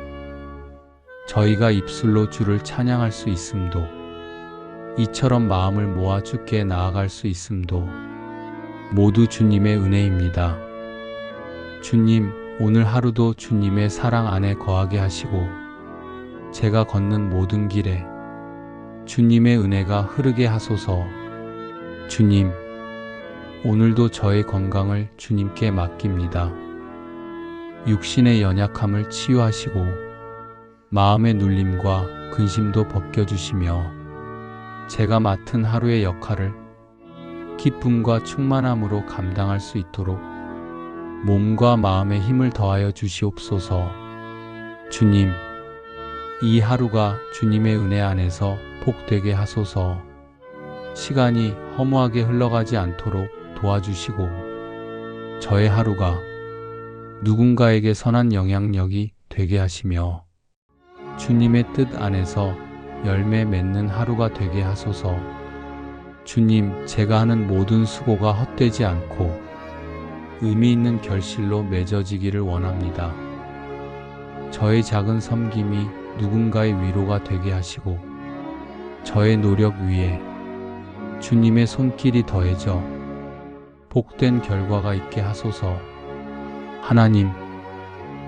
저희가 입술로 주를 찬양할 수 있음도, 이처럼 마음을 모아 주께 나아갈 수 있음도 모두 주님의 은혜입니다. 주님, 오늘 하루도 주님의 사랑 안에 거하게 하시고 제가 걷는 모든 길에 주님의 은혜가 흐르게 하소서. 주님, 오늘도 저의 건강을 주님께 맡깁니다. 육신의 연약함을 치유하시고 마음의 눌림과 근심도 벗겨주시며 제가 맡은 하루의 역할을 기쁨과 충만함으로 감당할 수 있도록 몸과 마음에 힘을 더하여 주시옵소서. 주님, 이 하루가 주님의 은혜 안에서 복되게 하소서. 시간이 허무하게 흘러가지 않도록 도와주시고 저의 하루가 누군가에게 선한 영향력이 되게 하시며 주님의 뜻 안에서 열매 맺는 하루가 되게 하소서. 주님, 제가 하는 모든 수고가 헛되지 않고 의미 있는 결실로 맺어지기를 원합니다. 저의 작은 섬김이 누군가의 위로가 되게 하시고 저의 노력 위에 주님의 손길이 더해져 복된 결과가 있게 하소서. 하나님,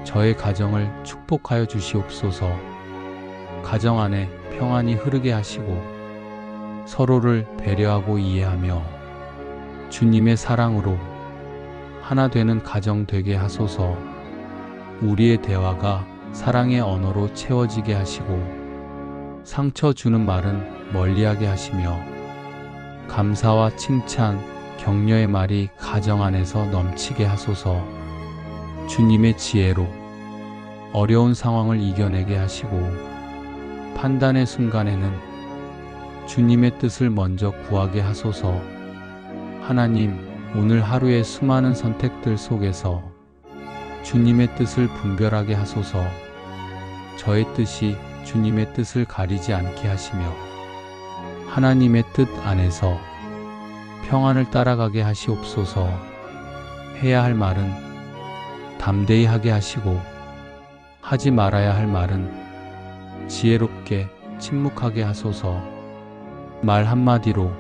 저의 가정을 축복하여 주시옵소서. 가정 안에 평안이 흐르게 하시고 서로를 배려하고 이해하며 주님의 사랑으로 하나 되는 가정 되게 하소서. 우리의 대화가 사랑의 언어로 채워지게 하시고 상처 주는 말은 멀리하게 하시며 감사와 칭찬, 격려의 말이 가정 안에서 넘치게 하소서. 주님의 지혜로 어려운 상황을 이겨내게 하시고 판단의 순간에는 주님의 뜻을 먼저 구하게 하소서. 하나님, 오늘 하루의 수많은 선택들 속에서 주님의 뜻을 분별하게 하소서. 저의 뜻이 주님의 뜻을 가리지 않게 하시며 하나님의 뜻 안에서 평안을 따라가게 하시옵소서. 해야 할 말은 담대히 하게 하시고 하지 말아야 할 말은 지혜롭게 침묵하게 하소서. 말 한마디로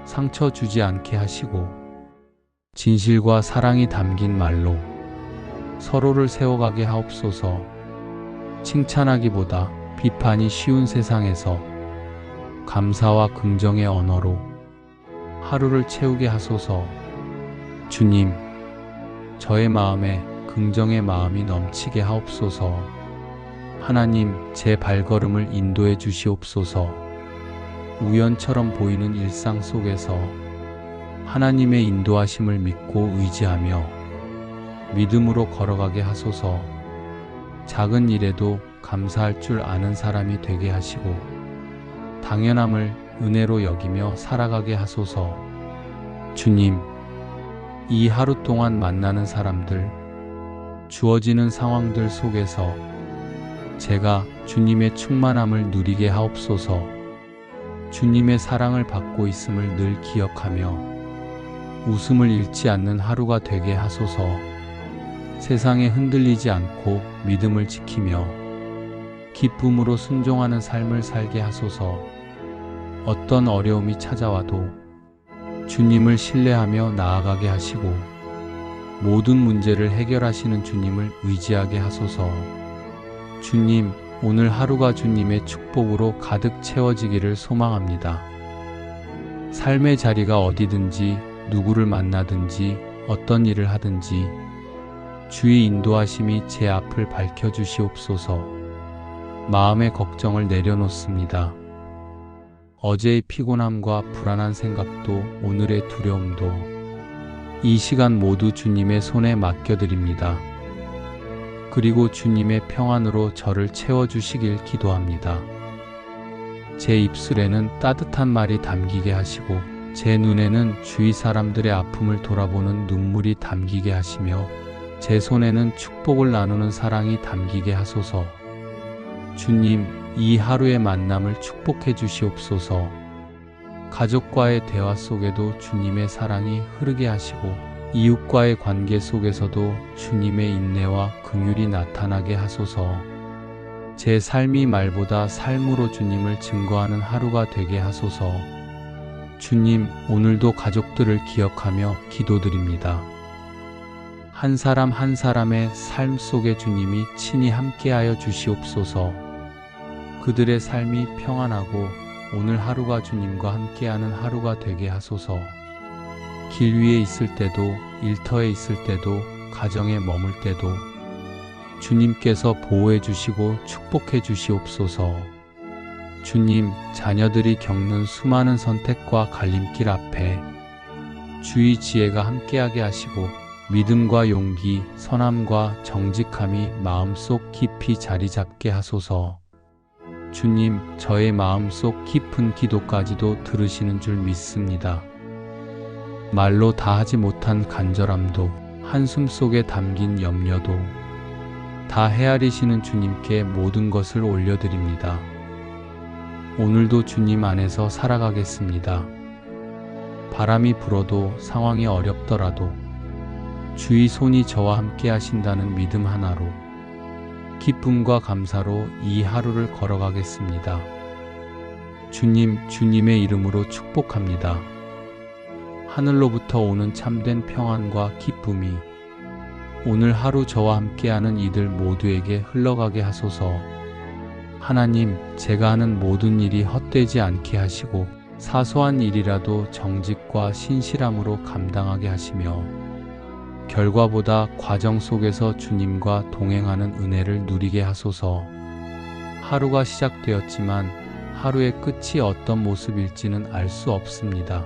상처 주지 않게 하시고 진실과 사랑이 담긴 말로 서로를 세워가게 하옵소서. 칭찬하기보다 비판이 쉬운 세상에서 감사와 긍정의 언어로 하루를 채우게 하소서. 주님, 저의 마음에 긍정의 마음이 넘치게 하옵소서. 하나님, 제 발걸음을 인도해 주시옵소서. 우연처럼 보이는 일상 속에서 하나님의 인도하심을 믿고 의지하며 믿음으로 걸어가게 하소서. 작은 일에도 감사할 줄 아는 사람이 되게 하시고 당연함을 은혜로 여기며 살아가게 하소서. 주님, 이 하루 동안 만나는 사람들, 주어지는 상황들 속에서 제가 주님의 충만함을 누리게 하옵소서. 주님의 사랑을 받고 있음을 늘 기억하며 웃음을 잃지 않는 하루가 되게 하소서. 세상에 흔들리지 않고 믿음을 지키며 기쁨으로 순종하는 삶을 살게 하소서. 어떤 어려움이 찾아와도 주님을 신뢰하며 나아가게 하시고 모든 문제를 해결하시는 주님을 의지하게 하소서. 주님, 오늘 하루가 주님의 축복으로 가득 채워지기를 소망합니다. 삶의 자리가 어디든지 누구를 만나든지 어떤 일을 하든지 주의 인도하심이 제 앞을 밝혀주시옵소서. 마음의 걱정을 내려놓습니다. 어제의 피곤함과 불안한 생각도 오늘의 두려움도 이 시간 모두 주님의 손에 맡겨드립니다. 그리고 주님의 평안으로 저를 채워주시길 기도합니다. 제 입술에는 따뜻한 말이 담기게 하시고 제 눈에는 주위 사람들의 아픔을 돌아보는 눈물이 담기게 하시며 제 손에는 축복을 나누는 사랑이 담기게 하소서. 주님, 이 하루의 만남을 축복해 주시옵소서. 가족과의 대화 속에도 주님의 사랑이 흐르게 하시고 이웃과의 관계 속에서도 주님의 인내와 긍휼이 나타나게 하소서. 제 삶이 말보다 삶으로 주님을 증거하는 하루가 되게 하소서. 주님, 오늘도 가족들을 기억하며 기도드립니다. 한 사람 한 사람의 삶 속에 주님이 친히 함께하여 주시옵소서. 그들의 삶이 평안하고 오늘 하루가 주님과 함께하는 하루가 되게 하소서. 길 위에 있을 때도 일터에 있을 때도 가정에 머물 때도 주님께서 보호해 주시고 축복해 주시옵소서. 주님, 자녀들이 겪는 수많은 선택과 갈림길 앞에 주의 지혜가 함께하게 하시고 믿음과 용기, 선함과 정직함이 마음속 깊이 자리 잡게 하소서. 주님, 저의 마음속 깊은 기도까지도 들으시는 줄 믿습니다. 말로 다 하지 못한 간절함도 한숨 속에 담긴 염려도 다 헤아리시는 주님께 모든 것을 올려드립니다. 오늘도 주님 안에서 살아가겠습니다. 바람이 불어도 상황이 어렵더라도 주의 손이 저와 함께 하신다는 믿음 하나로 기쁨과 감사로 이 하루를 걸어가겠습니다. 주님, 주님의 이름으로 축복합니다. 하늘로부터 오는 참된 평안과 기쁨이 오늘 하루 저와 함께하는 이들 모두에게 흘러가게 하소서. 하나님, 제가 하는 모든 일이 헛되지 않게 하시고 사소한 일이라도 정직과 신실함으로 감당하게 하시며 결과보다 과정 속에서 주님과 동행하는 은혜를 누리게 하소서. 하루가 시작되었지만 하루의 끝이 어떤 모습일지는 알 수 없습니다.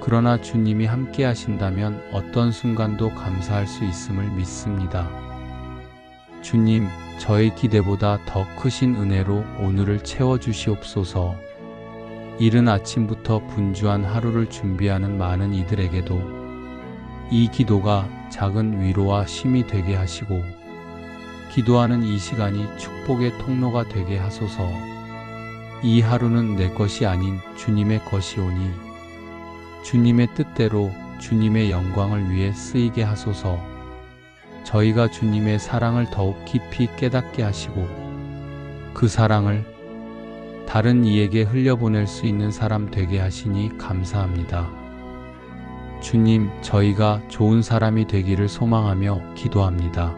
그러나 주님이 함께 하신다면 어떤 순간도 감사할 수 있음을 믿습니다. 주님, 저의 기대보다 더 크신 은혜로 오늘을 채워주시옵소서. 이른 아침부터 분주한 하루를 준비하는 많은 이들에게도 이 기도가 작은 위로와 힘이 되게 하시고 기도하는 이 시간이 축복의 통로가 되게 하소서. 이 하루는 내 것이 아닌 주님의 것이오니 주님의 뜻대로 주님의 영광을 위해 쓰이게 하소서. 저희가 주님의 사랑을 더욱 깊이 깨닫게 하시고 그 사랑을 다른 이에게 흘려보낼 수 있는 사람 되게 하시니 감사합니다. 주님, 저희가 좋은 사람이 되기를 소망하며 기도합니다.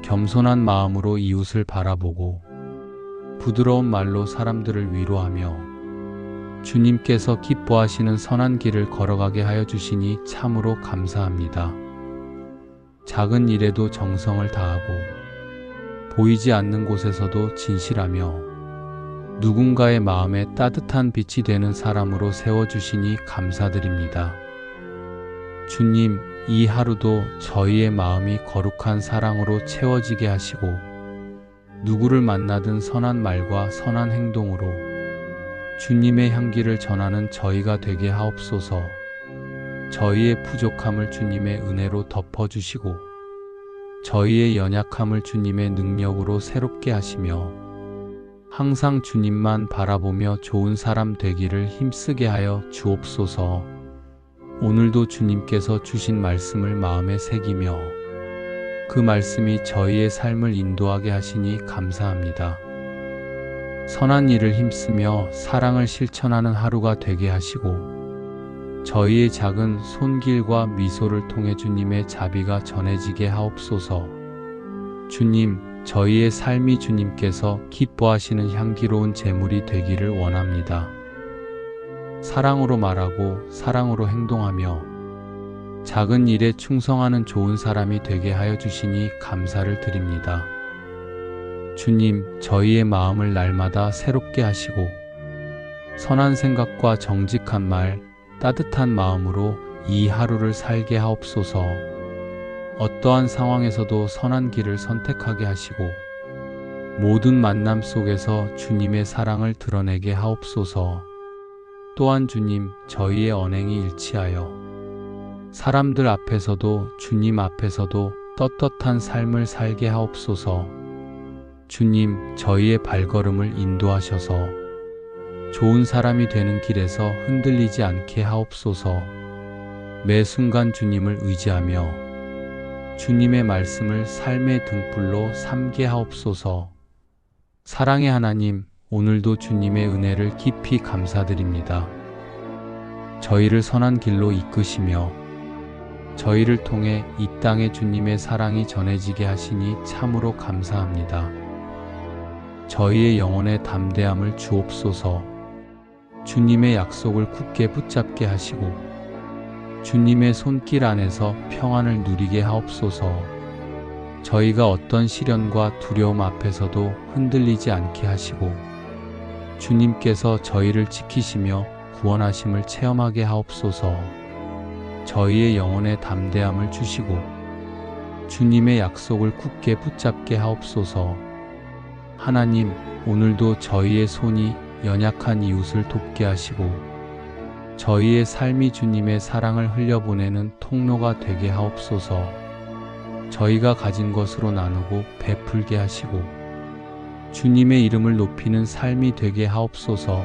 겸손한 마음으로 이웃을 바라보고 부드러운 말로 사람들을 위로하며 주님께서 기뻐하시는 선한 길을 걸어가게 하여 주시니 참으로 감사합니다. 작은 일에도 정성을 다하고 보이지 않는 곳에서도 진실하며 누군가의 마음에 따뜻한 빛이 되는 사람으로 세워주시니 감사드립니다. 주님, 이 하루도 저희의 마음이 거룩한 사랑으로 채워지게 하시고 누구를 만나든 선한 말과 선한 행동으로 주님의 향기를 전하는 저희가 되게 하옵소서. 저희의 부족함을 주님의 은혜로 덮어주시고 저희의 연약함을 주님의 능력으로 새롭게 하시며 항상 주님만 바라보며 좋은 사람 되기를 힘쓰게 하여 주옵소서. 오늘도 주님께서 주신 말씀을 마음에 새기며 그 말씀이 저희의 삶을 인도하게 하시니 감사합니다. 선한 일을 힘쓰며 사랑을 실천하는 하루가 되게 하시고 저희의 작은 손길과 미소를 통해 주님의 자비가 전해지게 하옵소서. 주님, 저희의 삶이 주님께서 기뻐하시는 향기로운 제물이 되기를 원합니다. 사랑으로 말하고 사랑으로 행동하며 작은 일에 충성하는 좋은 사람이 되게 하여 주시니 감사를 드립니다. 주님, 저희의 마음을 날마다 새롭게 하시고 선한 생각과 정직한 말, 따뜻한 마음으로 이 하루를 살게 하옵소서. 어떠한 상황에서도 선한 길을 선택하게 하시고 모든 만남 속에서 주님의 사랑을 드러내게 하옵소서. 또한 주님, 저희의 언행이 일치하여 사람들 앞에서도 주님 앞에서도 떳떳한 삶을 살게 하옵소서. 주님, 저희의 발걸음을 인도하셔서 좋은 사람이 되는 길에서 흔들리지 않게 하옵소서. 매 순간 주님을 의지하며 주님의 말씀을 삶의 등불로 삼게 하옵소서. 사랑의 하나님, 오늘도 주님의 은혜를 깊이 감사드립니다. 저희를 선한 길로 이끄시며 저희를 통해 이 땅에 주님의 사랑이 전해지게 하시니 참으로 감사합니다. 저희의 영혼의 담대함을 주옵소서. 주님의 약속을 굳게 붙잡게 하시고 주님의 손길 안에서 평안을 누리게 하옵소서. 저희가 어떤 시련과 두려움 앞에서도 흔들리지 않게 하시고 주님께서 저희를 지키시며 구원하심을 체험하게 하옵소서. 저희의 영혼의 담대함을 주시고 주님의 약속을 굳게 붙잡게 하옵소서. 하나님, 오늘도 저희의 손이 연약한 이웃을 돕게 하시고 저희의 삶이 주님의 사랑을 흘려보내는 통로가 되게 하옵소서. 저희가 가진 것으로 나누고 베풀게 하시고 주님의 이름을 높이는 삶이 되게 하옵소서.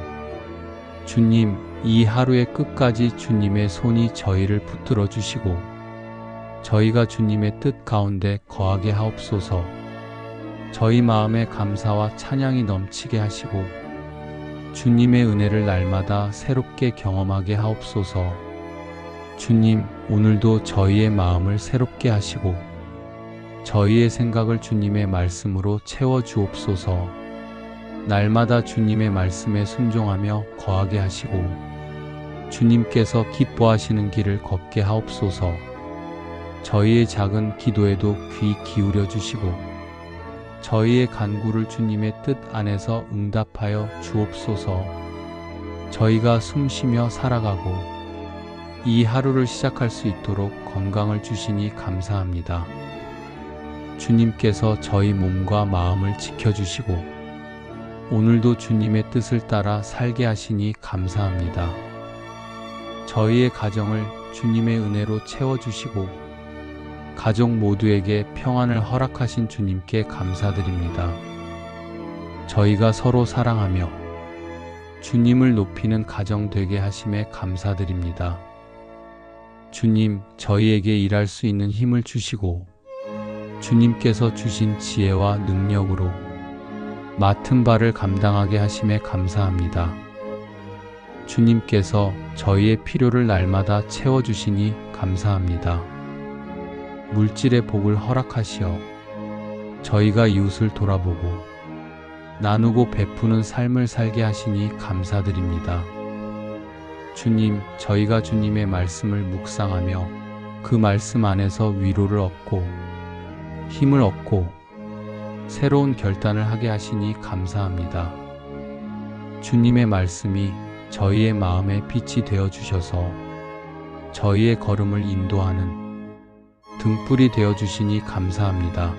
주님, 이 하루의 끝까지 주님의 손이 저희를 붙들어 주시고 저희가 주님의 뜻 가운데 거하게 하옵소서. 저희 마음에 감사와 찬양이 넘치게 하시고 주님의 은혜를 날마다 새롭게 경험하게 하옵소서. 주님, 오늘도 저희의 마음을 새롭게 하시고 저희의 생각을 주님의 말씀으로 채워 주옵소서. 날마다 주님의 말씀에 순종하며 거하게 하시고 주님께서 기뻐하시는 길을 걷게 하옵소서. 저희의 작은 기도에도 귀 기울여 주시고 저희의 간구를 주님의 뜻 안에서 응답하여 주옵소서. 저희가 숨쉬며 살아가고 이 하루를 시작할 수 있도록 건강을 주시니 감사합니다. 주님께서 저희 몸과 마음을 지켜주시고 오늘도 주님의 뜻을 따라 살게 하시니 감사합니다. 저희의 가정을 주님의 은혜로 채워주시고 가족 모두에게 평안을 허락하신 주님께 감사드립니다. 저희가 서로 사랑하며 주님을 높이는 가정 되게 하심에 감사드립니다. 주님, 저희에게 일할 수 있는 힘을 주시고 주님께서 주신 지혜와 능력으로 맡은 바를 감당하게 하심에 감사합니다. 주님께서 저희의 필요를 날마다 채워주시니 감사합니다. 물질의 복을 허락하시어 저희가 이웃을 돌아보고 나누고 베푸는 삶을 살게 하시니 감사드립니다. 주님, 저희가 주님의 말씀을 묵상하며 그 말씀 안에서 위로를 얻고 힘을 얻고 새로운 결단을 하게 하시니 감사합니다. 주님의 말씀이 저희의 마음에 빛이 되어 주셔서 저희의 걸음을 인도하는 등불이 되어 주시니 감사합니다.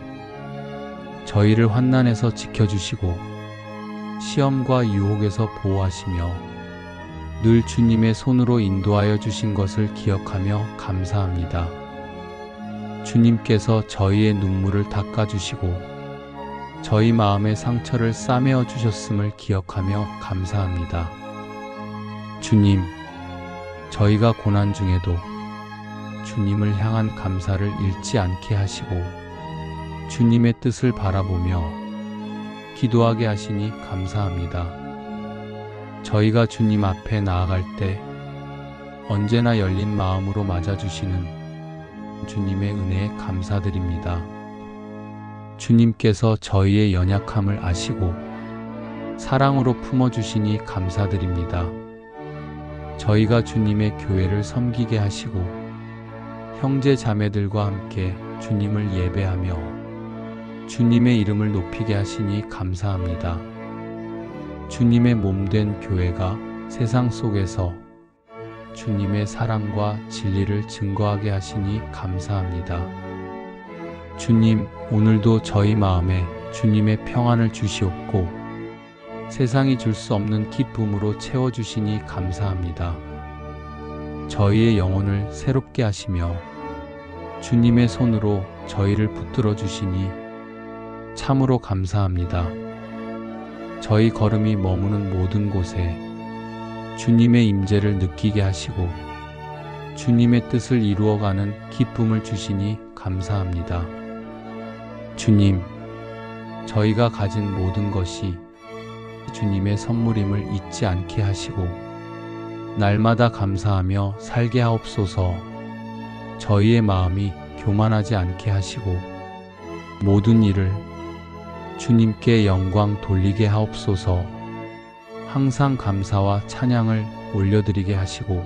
저희를 환난에서 지켜주시고 시험과 유혹에서 보호하시며 늘 주님의 손으로 인도하여 주신 것을 기억하며 감사합니다. 주님께서 저희의 눈물을 닦아주시고 저희 마음의 상처를 싸매어 주셨음을 기억하며 감사합니다. 주님, 저희가 고난 중에도 주님을 향한 감사를 잃지 않게 하시고 주님의 뜻을 바라보며 기도하게 하시니 감사합니다. 저희가 주님 앞에 나아갈 때 언제나 열린 마음으로 맞아주시는 주님의 은혜에 감사드립니다. 주님께서 저희의 연약함을 아시고 사랑으로 품어주시니 감사드립니다. 저희가 주님의 교회를 섬기게 하시고 형제 자매들과 함께 주님을 예배하며 주님의 이름을 높이게 하시니 감사합니다. 주님의 몸된 교회가 세상 속에서 주님의 사랑과 진리를 증거하게 하시니 감사합니다. 주님, 오늘도 저희 마음에 주님의 평안을 주시옵고 세상이 줄 수 없는 기쁨으로 채워주시니 감사합니다. 저희의 영혼을 새롭게 하시며 주님의 손으로 저희를 붙들어 주시니 참으로 감사합니다. 저희 걸음이 머무는 모든 곳에 주님의 임재를 느끼게 하시고 주님의 뜻을 이루어가는 기쁨을 주시니 감사합니다. 주님, 저희가 가진 모든 것이 주님의 선물임을 잊지 않게 하시고 날마다 감사하며 살게 하옵소서. 저희의 마음이 교만하지 않게 하시고 모든 일을 주님께 영광 돌리게 하옵소서. 항상 감사와 찬양을 올려드리게 하시고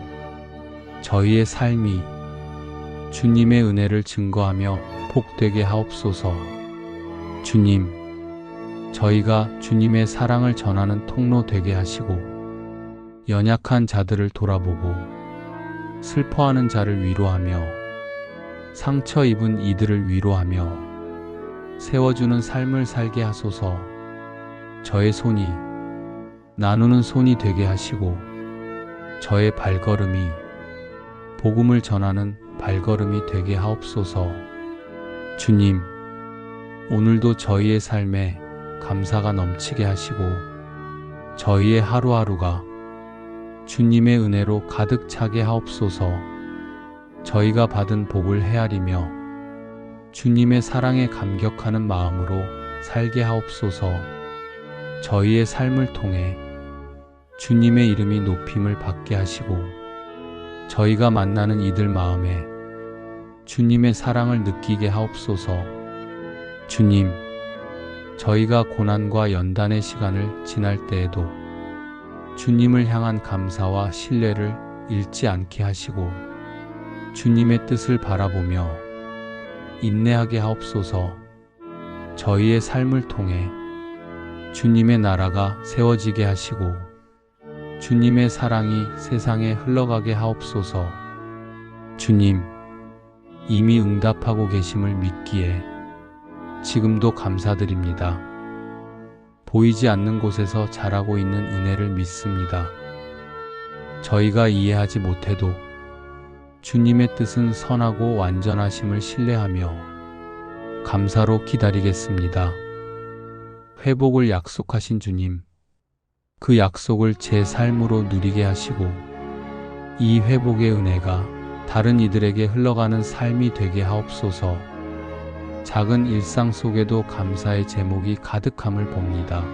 저희의 삶이 주님의 은혜를 증거하며 복되게 하옵소서. 주님, 저희가 주님의 사랑을 전하는 통로 되게 하시고 연약한 자들을 돌아보고 슬퍼하는 자를 위로하며 상처 입은 이들을 위로하며 세워주는 삶을 살게 하소서. 저의 손이 나누는 손이 되게 하시고 저의 발걸음이 복음을 전하는 발걸음이 되게 하옵소서. 주님, 오늘도 저희의 삶에 감사가 넘치게 하시고 저희의 하루하루가 주님의 은혜로 가득 차게 하옵소서. 저희가 받은 복을 헤아리며 주님의 사랑에 감격하는 마음으로 살게 하옵소서. 저희의 삶을 통해 주님의 이름이 높임을 받게 하시고 저희가 만나는 이들 마음에 주님의 사랑을 느끼게 하옵소서. 주님, 저희가 고난과 연단의 시간을 지날 때에도 주님을 향한 감사와 신뢰를 잃지 않게 하시고 주님의 뜻을 바라보며 인내하게 하옵소서. 저희의 삶을 통해 주님의 나라가 세워지게 하시고 주님의 사랑이 세상에 흘러가게 하옵소서. 주님, 이미 응답하고 계심을 믿기에 지금도 감사드립니다. 보이지 않는 곳에서 자라고 있는 은혜를 믿습니다. 저희가 이해하지 못해도 주님의 뜻은 선하고 완전하심을 신뢰하며 감사로 기다리겠습니다. 회복을 약속하신 주님, 그 약속을 제 삶으로 누리게 하시고 이 회복의 은혜가 다른 이들에게 흘러가는 삶이 되게 하옵소서. 작은 일상 속에도 감사의 제목이 가득함을 봅니다.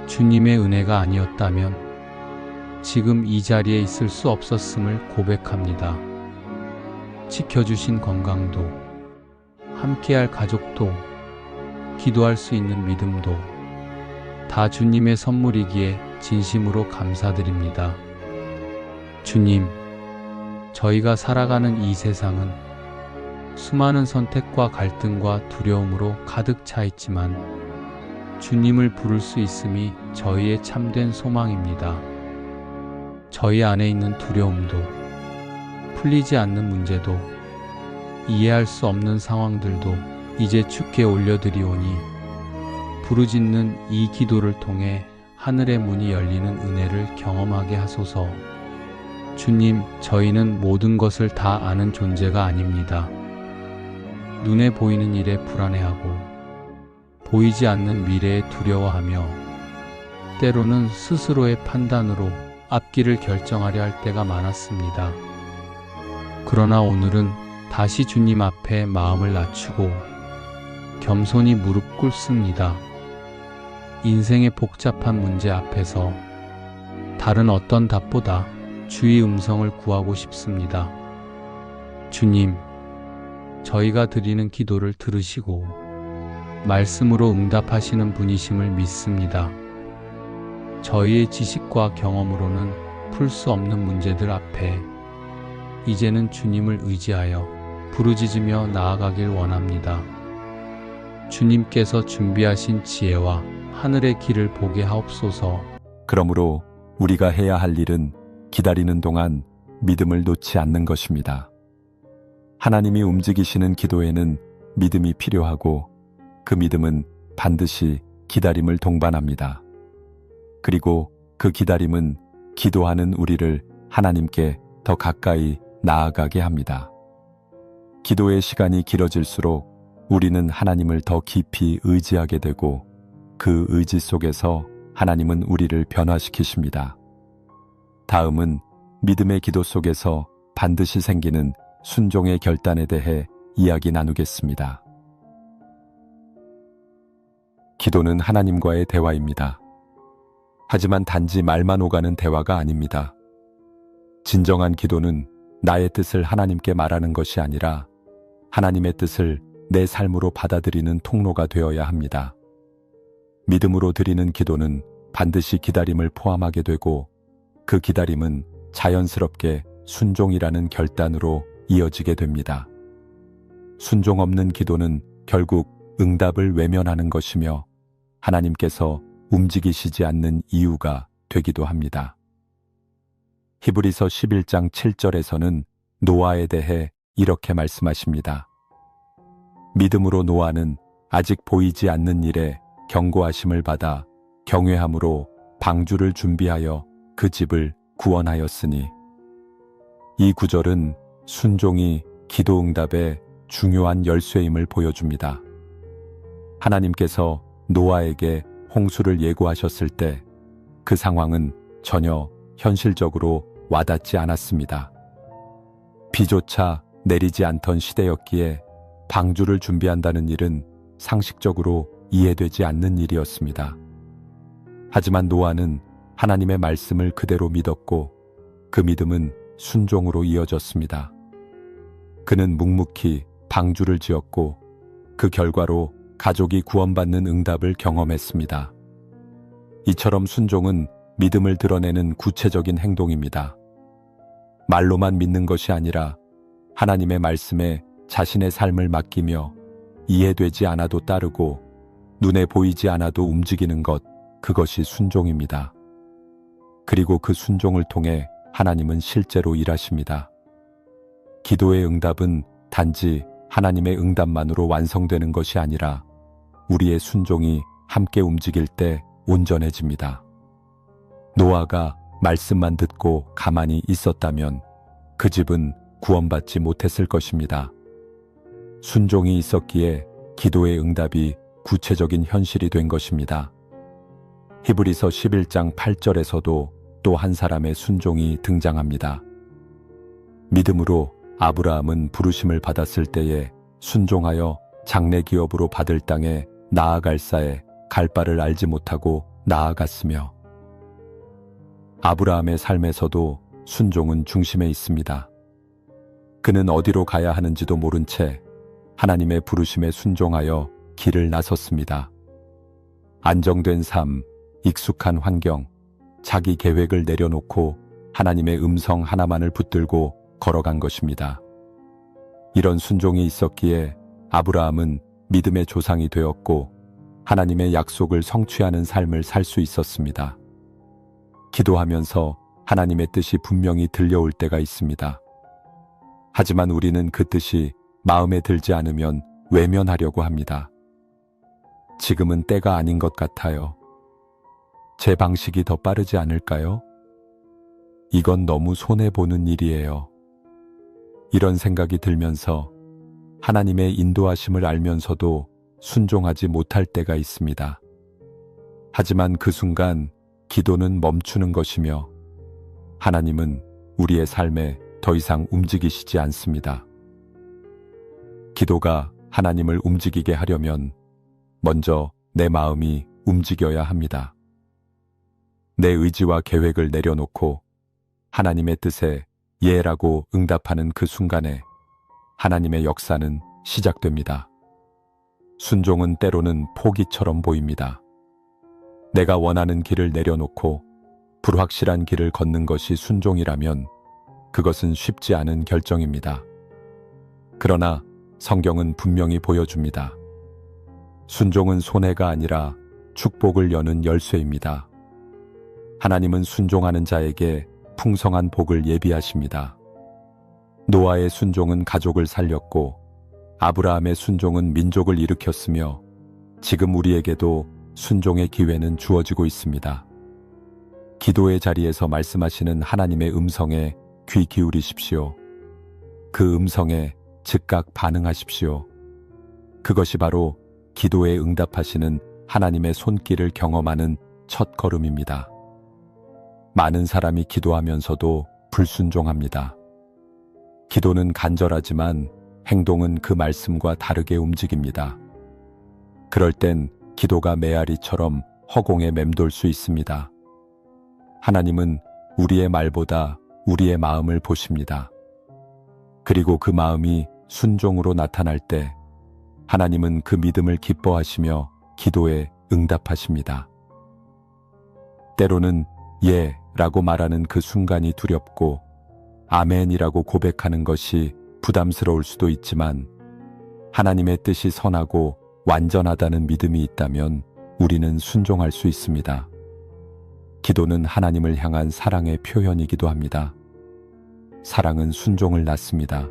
주님의 은혜가 아니었다면 지금 이 자리에 있을 수 없었음을 고백합니다. 지켜주신 건강도, 함께할 가족도, 기도할 수 있는 믿음도 다 주님의 선물이기에 진심으로 감사드립니다. 주님, 저희가 살아가는 이 세상은 수많은 선택과 갈등과 두려움으로 가득 차 있지만 주님을 부를 수 있음이 저희의 참된 소망입니다. 저희 안에 있는 두려움도, 풀리지 않는 문제도, 이해할 수 없는 상황들도 이제 주께 올려드리오니 부르짖는 이 기도를 통해 하늘의 문이 열리는 은혜를 경험하게 하소서. 주님, 저희는 모든 것을 다 아는 존재가 아닙니다. 눈에 보이는 일에 불안해하고 보이지 않는 미래에 두려워하며 때로는 스스로의 판단으로 앞길을 결정하려 할 때가 많았습니다. 그러나 오늘은 다시 주님 앞에 마음을 낮추고 겸손히 무릎 꿇습니다. 인생의 복잡한 문제 앞에서 다른 어떤 답보다 주의 음성을 구하고 싶습니다. 주님, 저희가 드리는 기도를 들으시고 말씀으로 응답하시는 분이심을 믿습니다. 저희의 지식과 경험으로는 풀 수 없는 문제들 앞에 이제는 주님을 의지하여 부르짖으며 나아가길 원합니다. 주님께서 준비하신 지혜와 하늘의 길을 보게 하옵소서. 그러므로 우리가 해야 할 일은 기다리는 동안 믿음을 놓지 않는 것입니다. 하나님이 움직이시는 기도에는 믿음이 필요하고 그 믿음은 반드시 기다림을 동반합니다. 그리고 그 기다림은 기도하는 우리를 하나님께 더 가까이 나아가게 합니다. 기도의 시간이 길어질수록 우리는 하나님을 더 깊이 의지하게 되고 그 의지 속에서 하나님은 우리를 변화시키십니다. 다음은 믿음의 기도 속에서 반드시 생기는 순종의 결단에 대해 이야기 나누겠습니다. 기도는 하나님과의 대화입니다. 하지만 단지 말만 오가는 대화가 아닙니다. 진정한 기도는 나의 뜻을 하나님께 말하는 것이 아니라 하나님의 뜻을 내 삶으로 받아들이는 통로가 되어야 합니다. 믿음으로 드리는 기도는 반드시 기다림을 포함하게 되고 그 기다림은 자연스럽게 순종이라는 결단으로 이어지게 됩니다. 순종 없는 기도는 결국 응답을 외면하는 것이며 하나님께서 움직이시지 않는 이유가 되기도 합니다. 히브리서 11장 7절에서는 노아에 대해 이렇게 말씀하십니다. 믿음으로 노아는 아직 보이지 않는 일에 경고하심을 받아 경외함으로 방주를 준비하여 그 집을 구원하였으니. 이 구절은 순종이 기도 응답의 중요한 열쇠임을 보여줍니다. 하나님께서 노아에게 홍수를 예고하셨을 때 그 상황은 전혀 현실적으로 와닿지 않았습니다. 비조차 내리지 않던 시대였기에 방주를 준비한다는 일은 상식적으로 이해되지 않는 일이었습니다. 하지만 노아는 하나님의 말씀을 그대로 믿었고 그 믿음은 순종으로 이어졌습니다. 그는 묵묵히 방주를 지었고 그 결과로 가족이 구원받는 응답을 경험했습니다. 이처럼 순종은 믿음을 드러내는 구체적인 행동입니다. 말로만 믿는 것이 아니라 하나님의 말씀에 자신의 삶을 맡기며 이해되지 않아도 따르고 눈에 보이지 않아도 움직이는 것, 그것이 순종입니다. 그리고 그 순종을 통해 하나님은 실제로 일하십니다. 기도의 응답은 단지 하나님의 응답만으로 완성되는 것이 아니라 우리의 순종이 함께 움직일 때 온전해집니다. 노아가 말씀만 듣고 가만히 있었다면 그 집은 구원받지 못했을 것입니다. 순종이 있었기에 기도의 응답이 구체적인 현실이 된 것입니다. 히브리서 11장 8절에서도 또 한 사람의 순종이 등장합니다. 믿음으로 아브라함은 부르심을 받았을 때에 순종하여 장래 기업으로 받을 땅에 나아갈사에 갈 바를 알지 못하고 나아갔으며 아브라함의 삶에서도 순종은 중심에 있습니다. 그는 어디로 가야 하는지도 모른 채 하나님의 부르심에 순종하여 길을 나섰습니다. 안정된 삶, 익숙한 환경, 자기 계획을 내려놓고 하나님의 음성 하나만을 붙들고 걸어간 것입니다. 이런 순종이 있었기에 아브라함은 믿음의 조상이 되었고 하나님의 약속을 성취하는 삶을 살 수 있었습니다. 기도하면서 하나님의 뜻이 분명히 들려올 때가 있습니다. 하지만 우리는 그 뜻이 마음에 들지 않으면 외면하려고 합니다. 지금은 때가 아닌 것 같아요. 제 방식이 더 빠르지 않을까요? 이건 너무 손해보는 일이에요. 이런 생각이 들면서 하나님의 인도하심을 알면서도 순종하지 못할 때가 있습니다. 하지만 그 순간 기도는 멈추는 것이며 하나님은 우리의 삶에 더 이상 움직이시지 않습니다. 기도가 하나님을 움직이게 하려면 먼저 내 마음이 움직여야 합니다. 내 의지와 계획을 내려놓고 하나님의 뜻에 예라고 응답하는 그 순간에 하나님의 역사는 시작됩니다. 순종은 때로는 포기처럼 보입니다. 내가 원하는 길을 내려놓고 불확실한 길을 걷는 것이 순종이라면 그것은 쉽지 않은 결정입니다. 그러나 성경은 분명히 보여줍니다. 순종은 손해가 아니라 축복을 여는 열쇠입니다. 하나님은 순종하는 자에게 풍성한 복을 예비하십니다. 노아의 순종은 가족을 살렸고 아브라함의 순종은 민족을 일으켰으며 지금 우리에게도 순종의 기회는 주어지고 있습니다. 기도의 자리에서 말씀하시는 하나님의 음성에 귀 기울이십시오. 그 음성에 즉각 반응하십시오. 그것이 바로 기도에 응답하시는 하나님의 손길을 경험하는 첫 걸음입니다. 많은 사람이 기도하면서도 불순종합니다. 기도는 간절하지만 행동은 그 말씀과 다르게 움직입니다. 그럴 땐 기도가 메아리처럼 허공에 맴돌 수 있습니다. 하나님은 우리의 말보다 우리의 마음을 보십니다. 그리고 그 마음이 순종으로 나타날 때 하나님은 그 믿음을 기뻐하시며 기도에 응답하십니다. 때로는 예 라고 말하는 그 순간이 두렵고 아멘이라고 고백하는 것이 부담스러울 수도 있지만 하나님의 뜻이 선하고 완전하다는 믿음이 있다면 우리는 순종할 수 있습니다. 기도는 하나님을 향한 사랑의 표현이기도 합니다. 사랑은 순종을 낳습니다.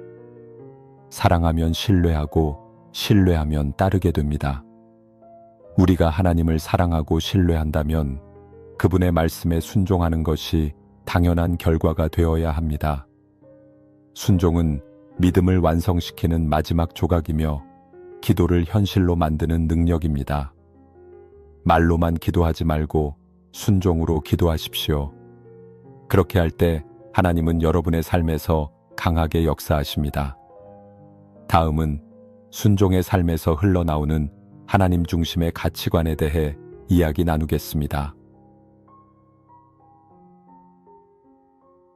사랑하면 신뢰하고 신뢰하면 따르게 됩니다. 우리가 하나님을 사랑하고 신뢰한다면 그분의 말씀에 순종하는 것이 당연한 결과가 되어야 합니다. 순종은 믿음을 완성시키는 마지막 조각이며 기도를 현실로 만드는 능력입니다. 말로만 기도하지 말고 순종으로 기도하십시오. 그렇게 할 때 하나님은 여러분의 삶에서 강하게 역사하십니다. 다음은 순종의 삶에서 흘러나오는 하나님 중심의 가치관에 대해 이야기 나누겠습니다.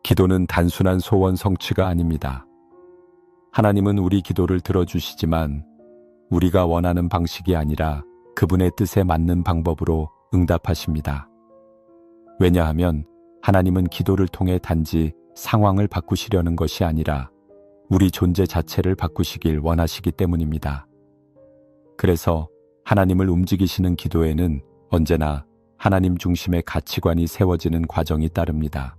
기도는 단순한 소원 성취가 아닙니다. 하나님은 우리 기도를 들어주시지만 우리가 원하는 방식이 아니라 그분의 뜻에 맞는 방법으로 응답하십니다. 왜냐하면 하나님은 기도를 통해 단지 상황을 바꾸시려는 것이 아니라 우리 존재 자체를 바꾸시길 원하시기 때문입니다. 그래서 하나님을 움직이시는 기도에는 언제나 하나님 중심의 가치관이 세워지는 과정이 따릅니다.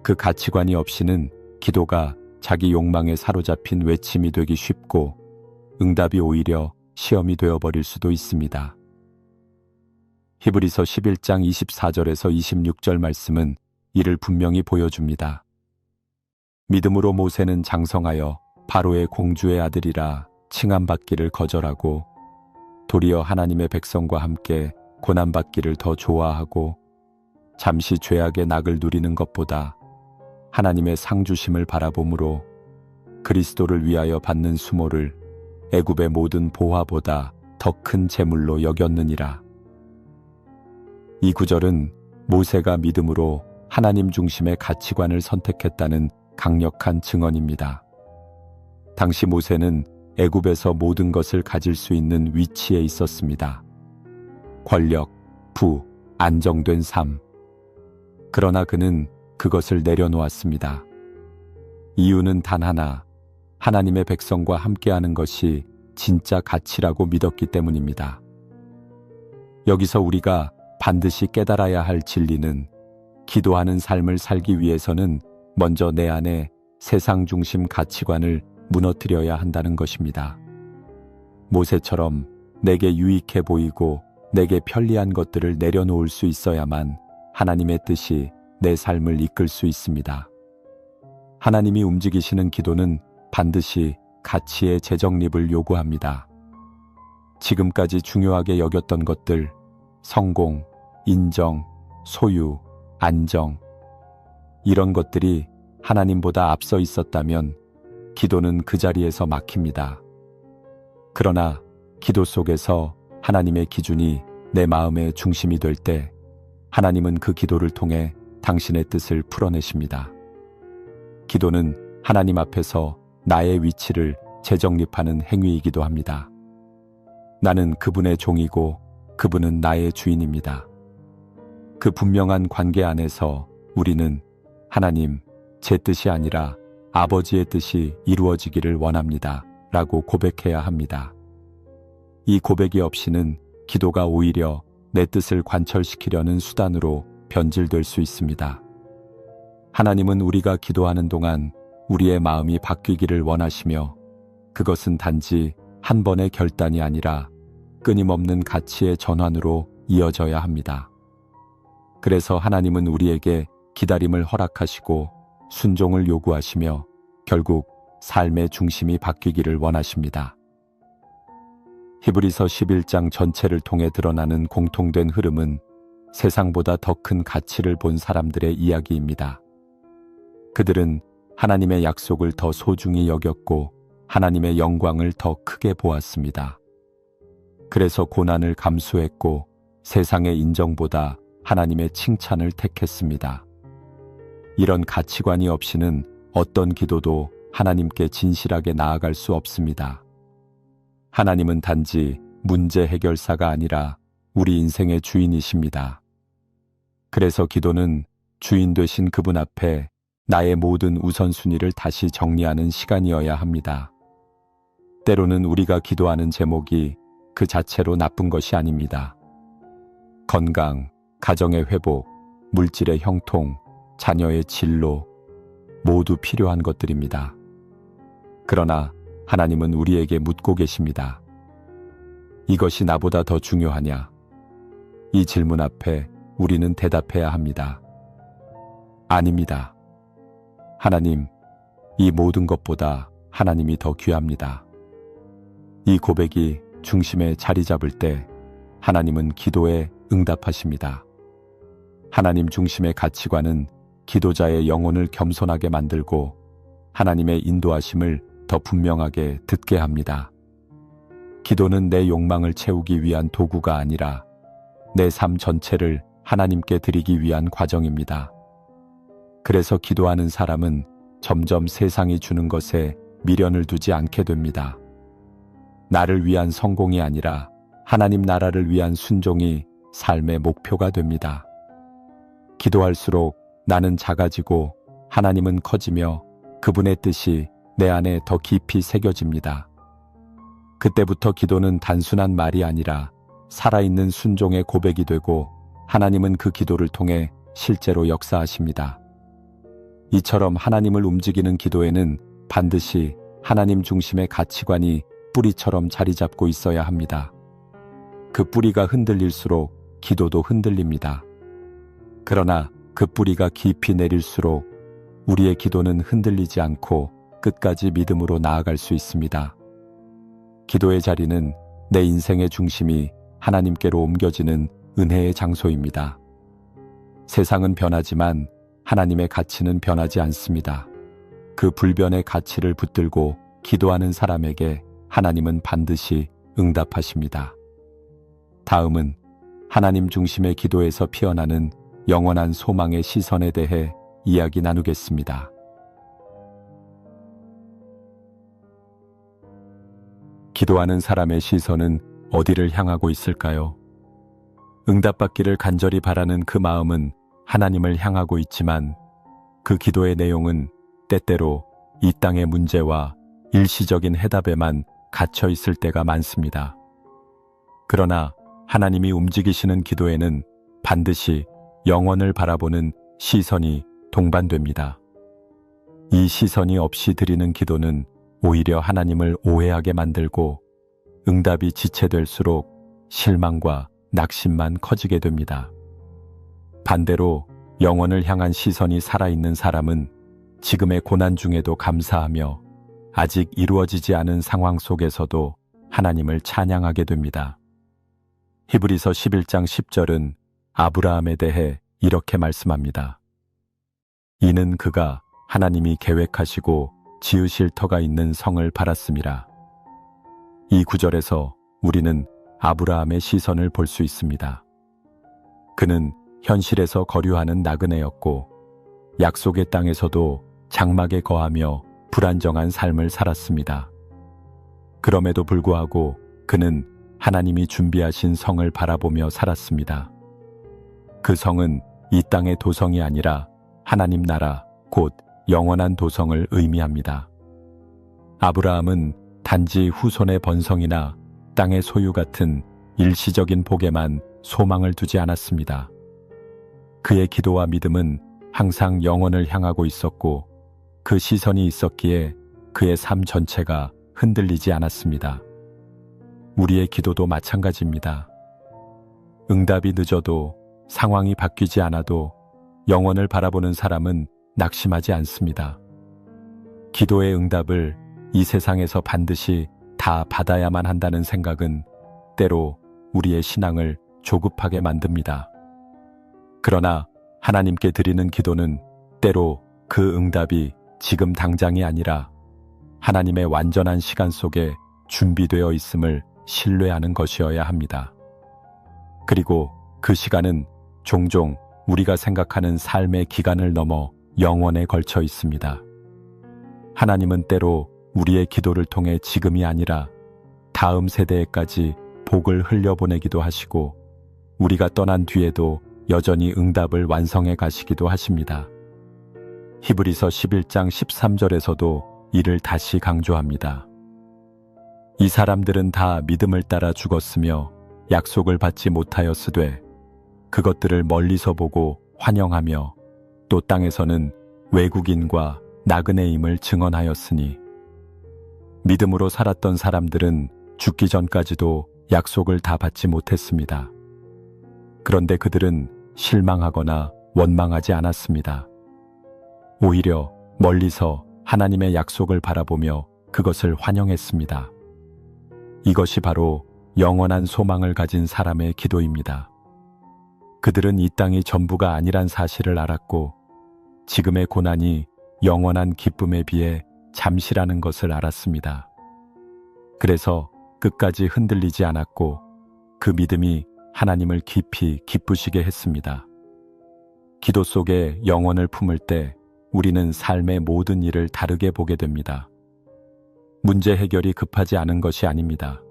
그 가치관이 없이는 기도가 자기 욕망에 사로잡힌 외침이 되기 쉽고 응답이 오히려 시험이 되어버릴 수도 있습니다. 히브리서 11장 24절에서 26절 말씀은 이를 분명히 보여줍니다. 믿음으로 모세는 장성하여 바로의 공주의 아들이라 칭함받기를 거절하고 도리어 하나님의 백성과 함께 고난받기를 더 좋아하고 잠시 죄악의 낙을 누리는 것보다 하나님의 상주심을 바라봄으로 그리스도를 위하여 받는 수모를 애굽의 모든 보화보다 더 큰 재물로 여겼느니라. 이 구절은 모세가 믿음으로 하나님 중심의 가치관을 선택했다는 강력한 증언입니다. 당시 모세는 애굽에서 모든 것을 가질 수 있는 위치에 있었습니다. 권력, 부, 안정된 삶. 그러나 그는 그것을 내려놓았습니다. 이유는 단 하나, 하나님의 백성과 함께하는 것이 진짜 가치라고 믿었기 때문입니다. 여기서 우리가 반드시 깨달아야 할 진리는 기도하는 삶을 살기 위해서는 먼저 내 안에 세상 중심 가치관을 무너뜨려야 한다는 것입니다. 모세처럼 내게 유익해 보이고 내게 편리한 것들을 내려놓을 수 있어야만 하나님의 뜻이 내 삶을 이끌 수 있습니다. 하나님이 움직이시는 기도는 반드시 가치의 재정립을 요구합니다. 지금까지 중요하게 여겼던 것들, 성공, 인정, 소유, 안정, 이런 것들이 하나님보다 앞서 있었다면 기도는 그 자리에서 막힙니다. 그러나 기도 속에서 하나님의 기준이 내 마음의 중심이 될 때 하나님은 그 기도를 통해 당신의 뜻을 풀어내십니다. 기도는 하나님 앞에서 나의 위치를 재정립하는 행위이기도 합니다. 나는 그분의 종이고 그분은 나의 주인입니다. 그 분명한 관계 안에서 우리는 하나님, 제 뜻이 아니라 아버지의 뜻이 이루어지기를 원합니다. 라고 고백해야 합니다. 이 고백이 없이는 기도가 오히려 내 뜻을 관철시키려는 수단으로 변질될 수 있습니다. 하나님은 우리가 기도하는 동안 우리의 마음이 바뀌기를 원하시며 그것은 단지 한 번의 결단이 아니라 끊임없는 가치의 전환으로 이어져야 합니다. 그래서 하나님은 우리에게 기다림을 허락하시고 순종을 요구하시며 결국 삶의 중심이 바뀌기를 원하십니다. 히브리서 11장 전체를 통해 드러나는 공통된 흐름은 세상보다 더 큰 가치를 본 사람들의 이야기입니다. 그들은 하나님의 약속을 더 소중히 여겼고 하나님의 영광을 더 크게 보았습니다. 그래서 고난을 감수했고 세상의 인정보다 하나님의 칭찬을 택했습니다. 이런 가치관이 없이는 어떤 기도도 하나님께 진실하게 나아갈 수 없습니다. 하나님은 단지 문제 해결사가 아니라 우리 인생의 주인이십니다. 그래서 기도는 주인 되신 그분 앞에 나의 모든 우선순위를 다시 정리하는 시간이어야 합니다. 때로는 우리가 기도하는 제목이 그 자체로 나쁜 것이 아닙니다. 건강, 가정의 회복, 물질의 형통, 자녀의 진로, 모두 필요한 것들입니다. 그러나 하나님은 우리에게 묻고 계십니다. 이것이 나보다 더 중요하냐? 이 질문 앞에 우리는 대답해야 합니다. 아닙니다. 하나님, 이 모든 것보다 하나님이 더 귀합니다. 이 고백이 중심에 자리 잡을 때 하나님은 기도에 응답하십니다. 하나님 중심의 가치관은 기도자의 영혼을 겸손하게 만들고 하나님의 인도하심을 더 분명하게 듣게 합니다. 기도는 내 욕망을 채우기 위한 도구가 아니라 내 삶 전체를 하나님께 드리기 위한 과정입니다. 그래서 기도하는 사람은 점점 세상이 주는 것에 미련을 두지 않게 됩니다. 나를 위한 성공이 아니라 하나님 나라를 위한 순종이 삶의 목표가 됩니다. 기도할수록 나는 작아지고 하나님은 커지며 그분의 뜻이 내 안에 더 깊이 새겨집니다. 그때부터 기도는 단순한 말이 아니라 살아있는 순종의 고백이 되고 하나님은 그 기도를 통해 실제로 역사하십니다. 이처럼 하나님을 움직이는 기도에는 반드시 하나님 중심의 가치관이 뿌리처럼 자리 잡고 있어야 합니다. 그 뿌리가 흔들릴수록 기도도 흔들립니다. 그러나 그 뿌리가 깊이 내릴수록 우리의 기도는 흔들리지 않고 끝까지 믿음으로 나아갈 수 있습니다. 기도의 자리는 내 인생의 중심이 하나님께로 옮겨지는 은혜의 장소입니다. 세상은 변하지만 하나님의 가치는 변하지 않습니다. 그 불변의 가치를 붙들고 기도하는 사람에게 하나님은 반드시 응답하십니다. 다음은 하나님 중심의 기도에서 피어나는 영원한 소망의 시선에 대해 이야기 나누겠습니다. 기도하는 사람의 시선은 어디를 향하고 있을까요? 응답받기를 간절히 바라는 그 마음은 하나님을 향하고 있지만 그 기도의 내용은 때때로 이 땅의 문제와 일시적인 해답에만 갇혀 있을 때가 많습니다. 그러나 하나님이 움직이시는 기도에는 반드시 영원을 바라보는 시선이 동반됩니다. 이 시선이 없이 드리는 기도는 오히려 하나님을 오해하게 만들고 응답이 지체될수록 실망과 낙심만 커지게 됩니다. 반대로 영원을 향한 시선이 살아있는 사람은 지금의 고난 중에도 감사하며 아직 이루어지지 않은 상황 속에서도 하나님을 찬양하게 됩니다. 히브리서 11장 10절은 아브라함에 대해 이렇게 말씀합니다. 이는 그가 하나님이 계획하시고 지으실 터가 있는 성을 바랐음이라. 이 구절에서 우리는 아브라함의 시선을 볼 수 있습니다. 그는 현실에서 거류하는 나그네였고 약속의 땅에서도 장막에 거하며 불안정한 삶을 살았습니다. 그럼에도 불구하고 그는 하나님이 준비하신 성을 바라보며 살았습니다. 그 성은 이 땅의 도성이 아니라 하나님 나라, 곧 영원한 도성을 의미합니다. 아브라함은 단지 후손의 번성이나 땅의 소유 같은 일시적인 복에만 소망을 두지 않았습니다. 그의 기도와 믿음은 항상 영원을 향하고 있었고 그 시선이 있었기에 그의 삶 전체가 흔들리지 않았습니다. 우리의 기도도 마찬가지입니다. 응답이 늦어도 상황이 바뀌지 않아도 영원을 바라보는 사람은 낙심하지 않습니다. 기도의 응답을 이 세상에서 반드시 다 받아야만 한다는 생각은 때로 우리의 신앙을 조급하게 만듭니다. 그러나 하나님께 드리는 기도는 때로 그 응답이 지금 당장이 아니라 하나님의 완전한 시간 속에 준비되어 있음을 신뢰하는 것이어야 합니다. 그리고 그 시간은 종종 우리가 생각하는 삶의 기간을 넘어 영원에 걸쳐 있습니다. 하나님은 때로 우리의 기도를 통해 지금이 아니라 다음 세대에까지 복을 흘려보내기도 하시고 우리가 떠난 뒤에도 여전히 응답을 완성해 가시기도 하십니다. 히브리서 11장 13절에서도 이를 다시 강조합니다. 이 사람들은 다 믿음을 따라 죽었으며 약속을 받지 못하였으되 그것들을 멀리서 보고 환영하며 또 땅에서는 외국인과 나그네임을 증언하였으니 믿음으로 살았던 사람들은 죽기 전까지도 약속을 다 받지 못했습니다. 그런데 그들은 실망하거나 원망하지 않았습니다. 오히려 멀리서 하나님의 약속을 바라보며 그것을 환영했습니다. 이것이 바로 영원한 소망을 가진 사람의 기도입니다. 그들은 이 땅이 전부가 아니란 사실을 알았고 지금의 고난이 영원한 기쁨에 비해 잠시라는 것을 알았습니다. 그래서 끝까지 흔들리지 않았고 그 믿음이 하나님을 깊이 기쁘시게 했습니다. 기도 속에 영원을 품을 때 우리는 삶의 모든 일을 다르게 보게 됩니다. 문제 해결이 급하지 않은 것이 아닙니다.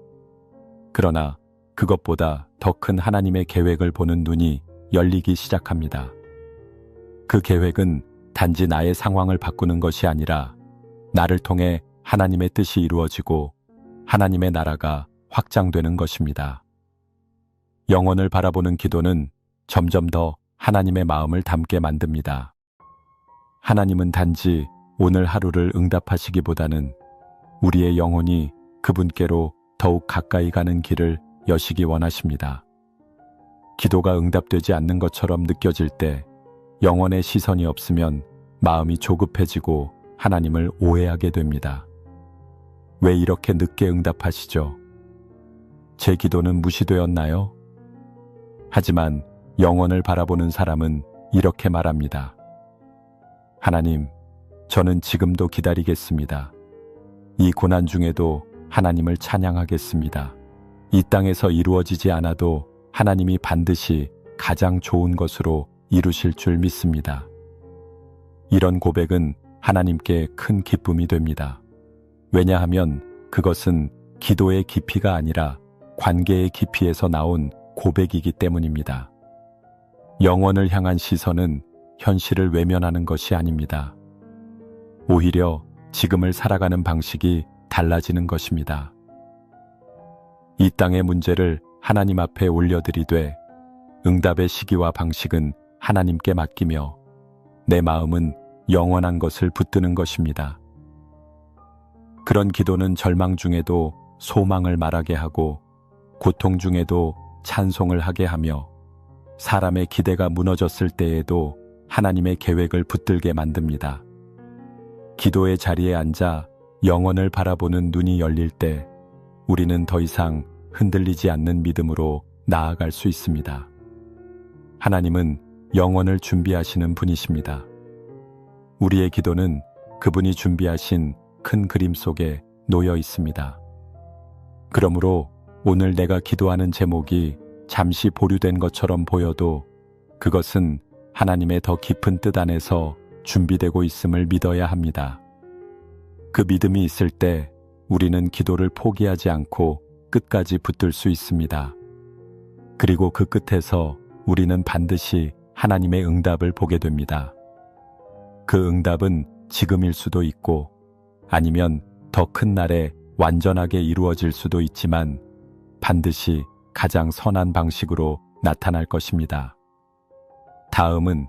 그러나 그것보다 더 큰 하나님의 계획을 보는 눈이 열리기 시작합니다. 그 계획은 단지 나의 상황을 바꾸는 것이 아니라 나를 통해 하나님의 뜻이 이루어지고 하나님의 나라가 확장되는 것입니다. 영원을 바라보는 기도는 점점 더 하나님의 마음을 담게 만듭니다. 하나님은 단지 오늘 하루를 응답하시기보다는 우리의 영혼이 그분께로 더욱 가까이 가는 길을 여시기 원하십니다. 기도가 응답되지 않는 것처럼 느껴질 때 영혼의 시선이 없으면 마음이 조급해지고 하나님을 오해하게 됩니다. 왜 이렇게 늦게 응답하시죠? 제 기도는 무시되었나요? 하지만 영원을 바라보는 사람은 이렇게 말합니다. 하나님, 저는 지금도 기다리겠습니다. 이 고난 중에도 하나님을 찬양하겠습니다. 이 땅에서 이루어지지 않아도 하나님이 반드시 가장 좋은 것으로 이루실 줄 믿습니다. 이런 고백은 하나님께 큰 기쁨이 됩니다. 왜냐하면 그것은 기도의 깊이가 아니라 관계의 깊이에서 나온 고백이기 때문입니다. 영원을 향한 시선은 현실을 외면하는 것이 아닙니다. 오히려 지금을 살아가는 방식이 달라지는 것입니다. 이 땅의 문제를 하나님 앞에 올려드리되 응답의 시기와 방식은 하나님께 맡기며 내 마음은 영원한 것을 붙드는 것입니다. 그런 기도는 절망 중에도 소망을 말하게 하고 고통 중에도 찬송을 하게 하며 사람의 기대가 무너졌을 때에도 하나님의 계획을 붙들게 만듭니다. 기도의 자리에 앉아 영원을 바라보는 눈이 열릴 때 우리는 더 이상 흔들리지 않는 믿음으로 나아갈 수 있습니다. 하나님은 영원을 준비하시는 분이십니다. 우리의 기도는 그분이 준비하신 큰 그림 속에 놓여 있습니다. 그러므로 오늘 내가 기도하는 제목이 잠시 보류된 것처럼 보여도 그것은 하나님의 더 깊은 뜻 안에서 준비되고 있음을 믿어야 합니다. 그 믿음이 있을 때 우리는 기도를 포기하지 않고 끝까지 붙들 수 있습니다. 그리고 그 끝에서 우리는 반드시 하나님의 응답을 보게 됩니다. 그 응답은 지금일 수도 있고 아니면 더 큰 날에 완전하게 이루어질 수도 있지만 반드시 가장 선한 방식으로 나타날 것입니다. 다음은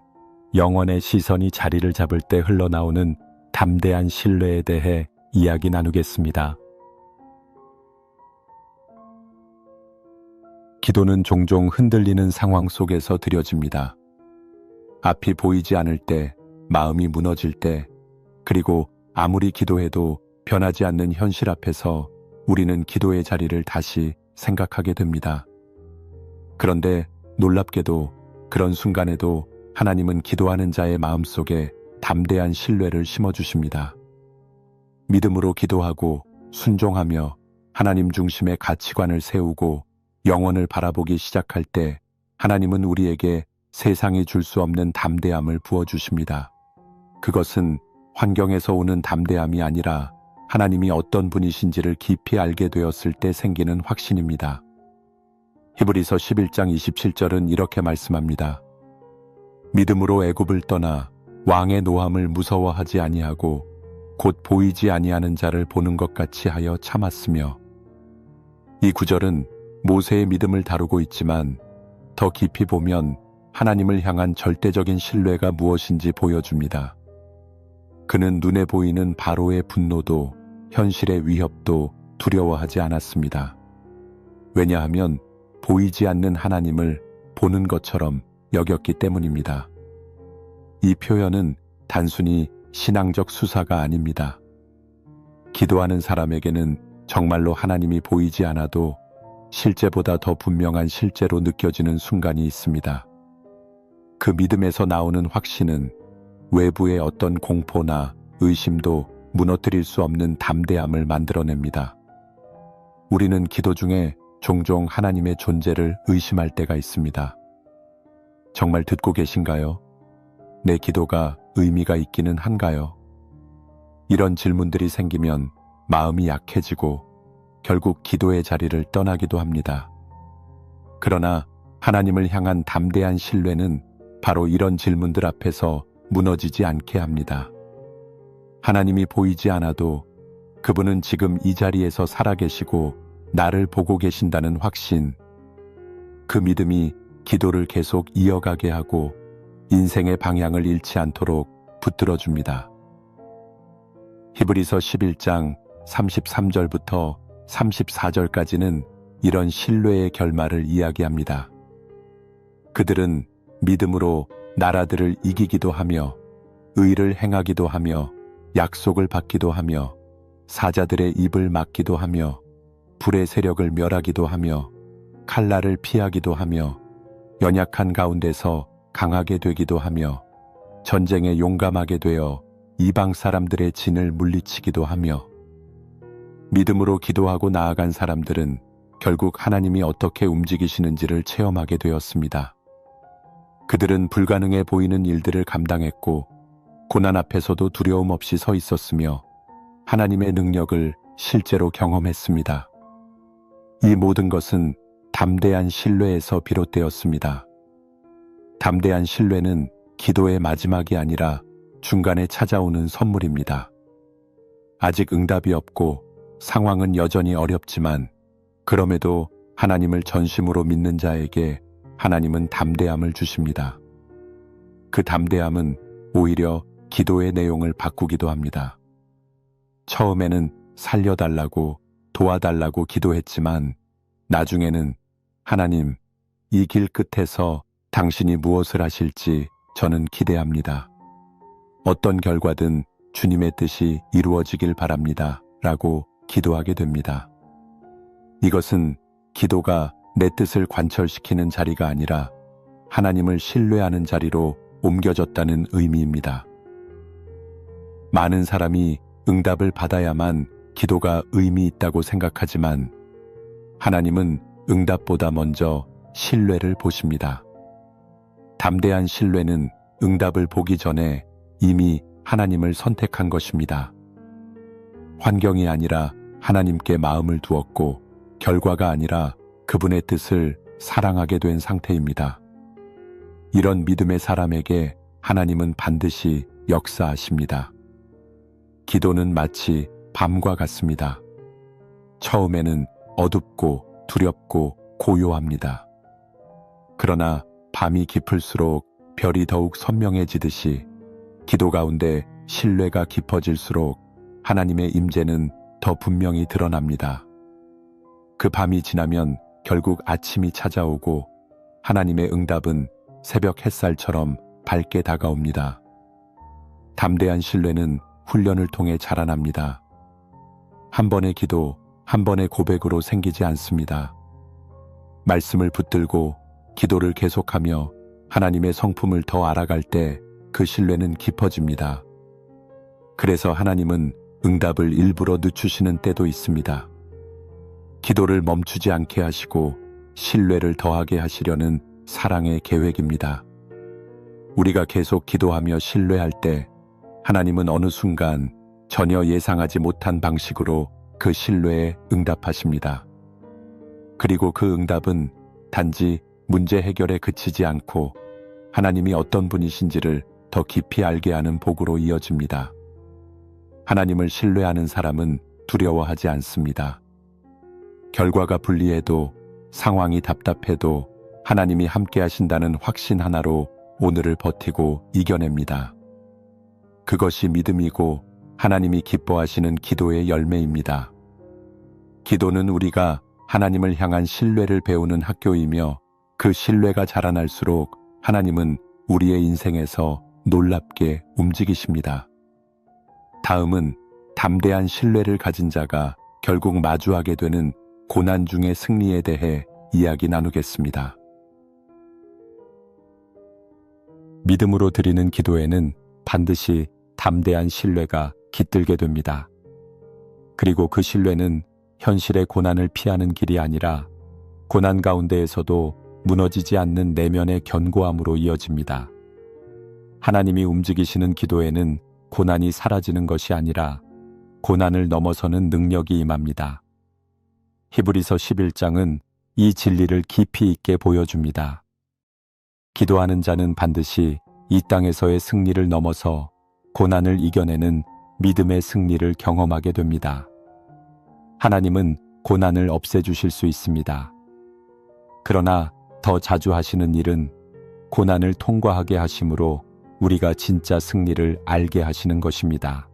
영원의 시선이 자리를 잡을 때 흘러나오는 담대한 신뢰에 대해 이야기 나누겠습니다. 기도는 종종 흔들리는 상황 속에서 드려집니다. 앞이 보이지 않을 때, 마음이 무너질 때, 그리고 아무리 기도해도 변하지 않는 현실 앞에서 우리는 기도의 자리를 다시 생각하게 됩니다. 그런데 놀랍게도 그런 순간에도 하나님은 기도하는 자의 마음속에 담대한 신뢰를 심어주십니다. 믿음으로 기도하고 순종하며 하나님 중심의 가치관을 세우고 영원을 바라보기 시작할 때 하나님은 우리에게 세상이 줄 수 없는 담대함을 부어주십니다. 그것은 환경에서 오는 담대함이 아니라 하나님이 어떤 분이신지를 깊이 알게 되었을 때 생기는 확신입니다. 히브리서 11장 27절은 이렇게 말씀합니다. 믿음으로 애굽을 떠나 왕의 노함을 무서워하지 아니하고 곧 보이지 아니하는 자를 보는 것 같이 하여 참았으며. 이 구절은 모세의 믿음을 다루고 있지만 더 깊이 보면 하나님을 향한 절대적인 신뢰가 무엇인지 보여줍니다. 그는 눈에 보이는 바로의 분노도 현실의 위협도 두려워하지 않았습니다. 왜냐하면 보이지 않는 하나님을 보는 것처럼 여겼기 때문입니다. 이 표현은 단순히 신앙적 수사가 아닙니다. 기도하는 사람에게는 정말로 하나님이 보이지 않아도 실제보다 더 분명한 실제로 느껴지는 순간이 있습니다. 그 믿음에서 나오는 확신은 외부의 어떤 공포나 의심도 무너뜨릴 수 없는 담대함을 만들어냅니다. 우리는 기도 중에 종종 하나님의 존재를 의심할 때가 있습니다. 정말 듣고 계신가요? 내 기도가 의미가 있기는 한가요? 이런 질문들이 생기면 마음이 약해지고 결국 기도의 자리를 떠나기도 합니다. 그러나 하나님을 향한 담대한 신뢰는 바로 이런 질문들 앞에서 무너지지 않게 합니다. 하나님이 보이지 않아도 그분은 지금 이 자리에서 살아계시고 나를 보고 계신다는 확신, 그 믿음이 기도를 계속 이어가게 하고 인생의 방향을 잃지 않도록 붙들어줍니다. 히브리서 11장 33절부터 34절까지는 이런 신뢰의 결말을 이야기합니다. 그들은 믿음으로 나라들을 이기기도 하며 의를 행하기도 하며 약속을 받기도 하며 사자들의 입을 막기도 하며 불의 세력을 멸하기도 하며 칼날을 피하기도 하며 연약한 가운데서 강하게 되기도 하며 전쟁에 용감하게 되어 이방 사람들의 진을 물리치기도 하며. 믿음으로 기도하고 나아간 사람들은 결국 하나님이 어떻게 움직이시는지를 체험하게 되었습니다. 그들은 불가능해 보이는 일들을 감당했고 고난 앞에서도 두려움 없이 서 있었으며 하나님의 능력을 실제로 경험했습니다. 이 모든 것은 담대한 신뢰에서 비롯되었습니다. 담대한 신뢰는 기도의 마지막이 아니라 중간에 찾아오는 선물입니다. 아직 응답이 없고 상황은 여전히 어렵지만 그럼에도 하나님을 전심으로 믿는 자에게 하나님은 담대함을 주십니다. 그 담대함은 오히려 기도의 내용을 바꾸기도 합니다. 처음에는 살려달라고 도와달라고 기도했지만 나중에는 하나님, 이 길 끝에서 당신이 무엇을 하실지 저는 기대합니다. 어떤 결과든 주님의 뜻이 이루어지길 바랍니다. 라고 기도하게 됩니다. 이것은 기도가 내 뜻을 관철시키는 자리가 아니라 하나님을 신뢰하는 자리로 옮겨졌다는 의미입니다. 많은 사람이 응답을 받아야만 기도가 의미 있다고 생각하지만 하나님은 응답보다 먼저 신뢰를 보십니다. 담대한 신뢰는 응답을 보기 전에 이미 하나님을 선택한 것입니다. 환경이 아니라 하나님께 마음을 두었고 결과가 아니라 그분의 뜻을 사랑하게 된 상태입니다. 이런 믿음의 사람에게 하나님은 반드시 역사하십니다. 기도는 마치 밤과 같습니다. 처음에는 어둡고 두렵고 고요합니다. 그러나 밤이 깊을수록 별이 더욱 선명해지듯이 기도 가운데 신뢰가 깊어질수록 하나님의 임재는 더 분명히 드러납니다. 그 밤이 지나면 결국 아침이 찾아오고 하나님의 응답은 새벽 햇살처럼 밝게 다가옵니다. 담대한 신뢰는 훈련을 통해 자라납니다. 한 번의 기도, 한 번의 고백으로 생기지 않습니다. 말씀을 붙들고 기도를 계속하며 하나님의 성품을 더 알아갈 때 그 신뢰는 깊어집니다. 그래서 하나님은 응답을 일부러 늦추시는 때도 있습니다. 기도를 멈추지 않게 하시고 신뢰를 더하게 하시려는 사랑의 계획입니다. 우리가 계속 기도하며 신뢰할 때 하나님은 어느 순간 전혀 예상하지 못한 방식으로 그 신뢰에 응답하십니다. 그리고 그 응답은 단지 문제 해결에 그치지 않고 하나님이 어떤 분이신지를 더 깊이 알게 하는 복으로 이어집니다. 하나님을 신뢰하는 사람은 두려워하지 않습니다. 결과가 불리해도 상황이 답답해도 하나님이 함께 하신다는 확신 하나로 오늘을 버티고 이겨냅니다. 그것이 믿음이고 하나님이 기뻐하시는 기도의 열매입니다. 기도는 우리가 하나님을 향한 신뢰를 배우는 학교이며 그 신뢰가 자라날수록 하나님은 우리의 인생에서 놀랍게 움직이십니다. 다음은 담대한 신뢰를 가진 자가 결국 마주하게 되는 고난 중의 승리에 대해 이야기 나누겠습니다. 믿음으로 드리는 기도에는 반드시 담대한 신뢰가 깃들게 됩니다. 그리고 그 신뢰는 현실의 고난을 피하는 길이 아니라 고난 가운데에서도 무너지지 않는 내면의 견고함으로 이어집니다. 하나님이 움직이시는 기도에는 고난이 사라지는 것이 아니라 고난을 넘어서는 능력이 임합니다. 히브리서 11장은 이 진리를 깊이 있게 보여줍니다. 기도하는 자는 반드시 이 땅에서의 승리를 넘어서 고난을 이겨내는 믿음의 승리를 경험하게 됩니다. 하나님은 고난을 없애주실 수 있습니다. 그러나 더 자주 하시는 일은 고난을 통과하게 하심으로 우리가 진짜 승리를 알게 하시는 것입니다.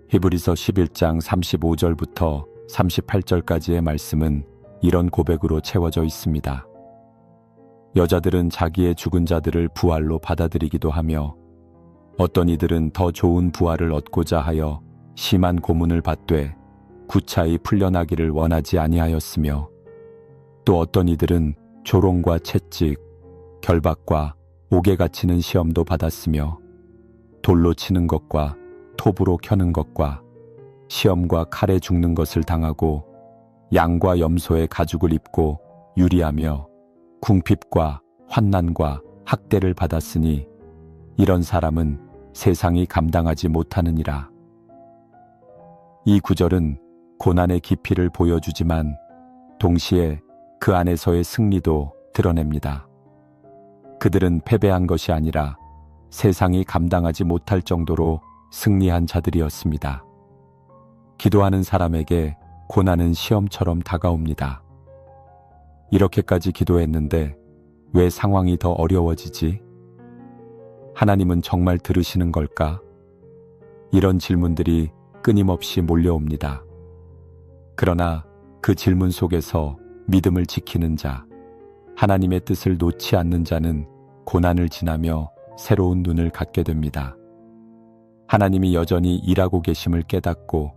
히브리서 11장 35절부터 38절까지의 말씀은 이런 고백으로 채워져 있습니다. 여자들은 자기의 죽은 자들을 부활로 받아들이기도 하며 어떤 이들은 더 좋은 부활을 얻고자 하여 심한 고문을 받되 구차히 풀려나기를 원하지 아니하였으며 또 어떤 이들은 조롱과 채찍, 결박과 옥에 갇히는 시험도 받았으며 돌로 치는 것과 톱으로 켜는 것과 시험과 칼에 죽는 것을 당하고 양과 염소의 가죽을 입고 유리하며 궁핍과 환난과 학대를 받았으니 이런 사람은 세상이 감당하지 못하느니라. 이 구절은 고난의 깊이를 보여주지만 동시에 그 안에서의 승리도 드러냅니다. 그들은 패배한 것이 아니라 세상이 감당하지 못할 정도로 승리한 자들이었습니다. 기도하는 사람에게 고난은 시험처럼 다가옵니다. 이렇게까지 기도했는데 왜 상황이 더 어려워지지? 하나님은 정말 들으시는 걸까? 이런 질문들이 끊임없이 몰려옵니다. 그러나 그 질문 속에서 믿음을 지키는 자, 하나님의 뜻을 놓지 않는 자는 고난을 지나며 새로운 눈을 갖게 됩니다. 하나님이 여전히 일하고 계심을 깨닫고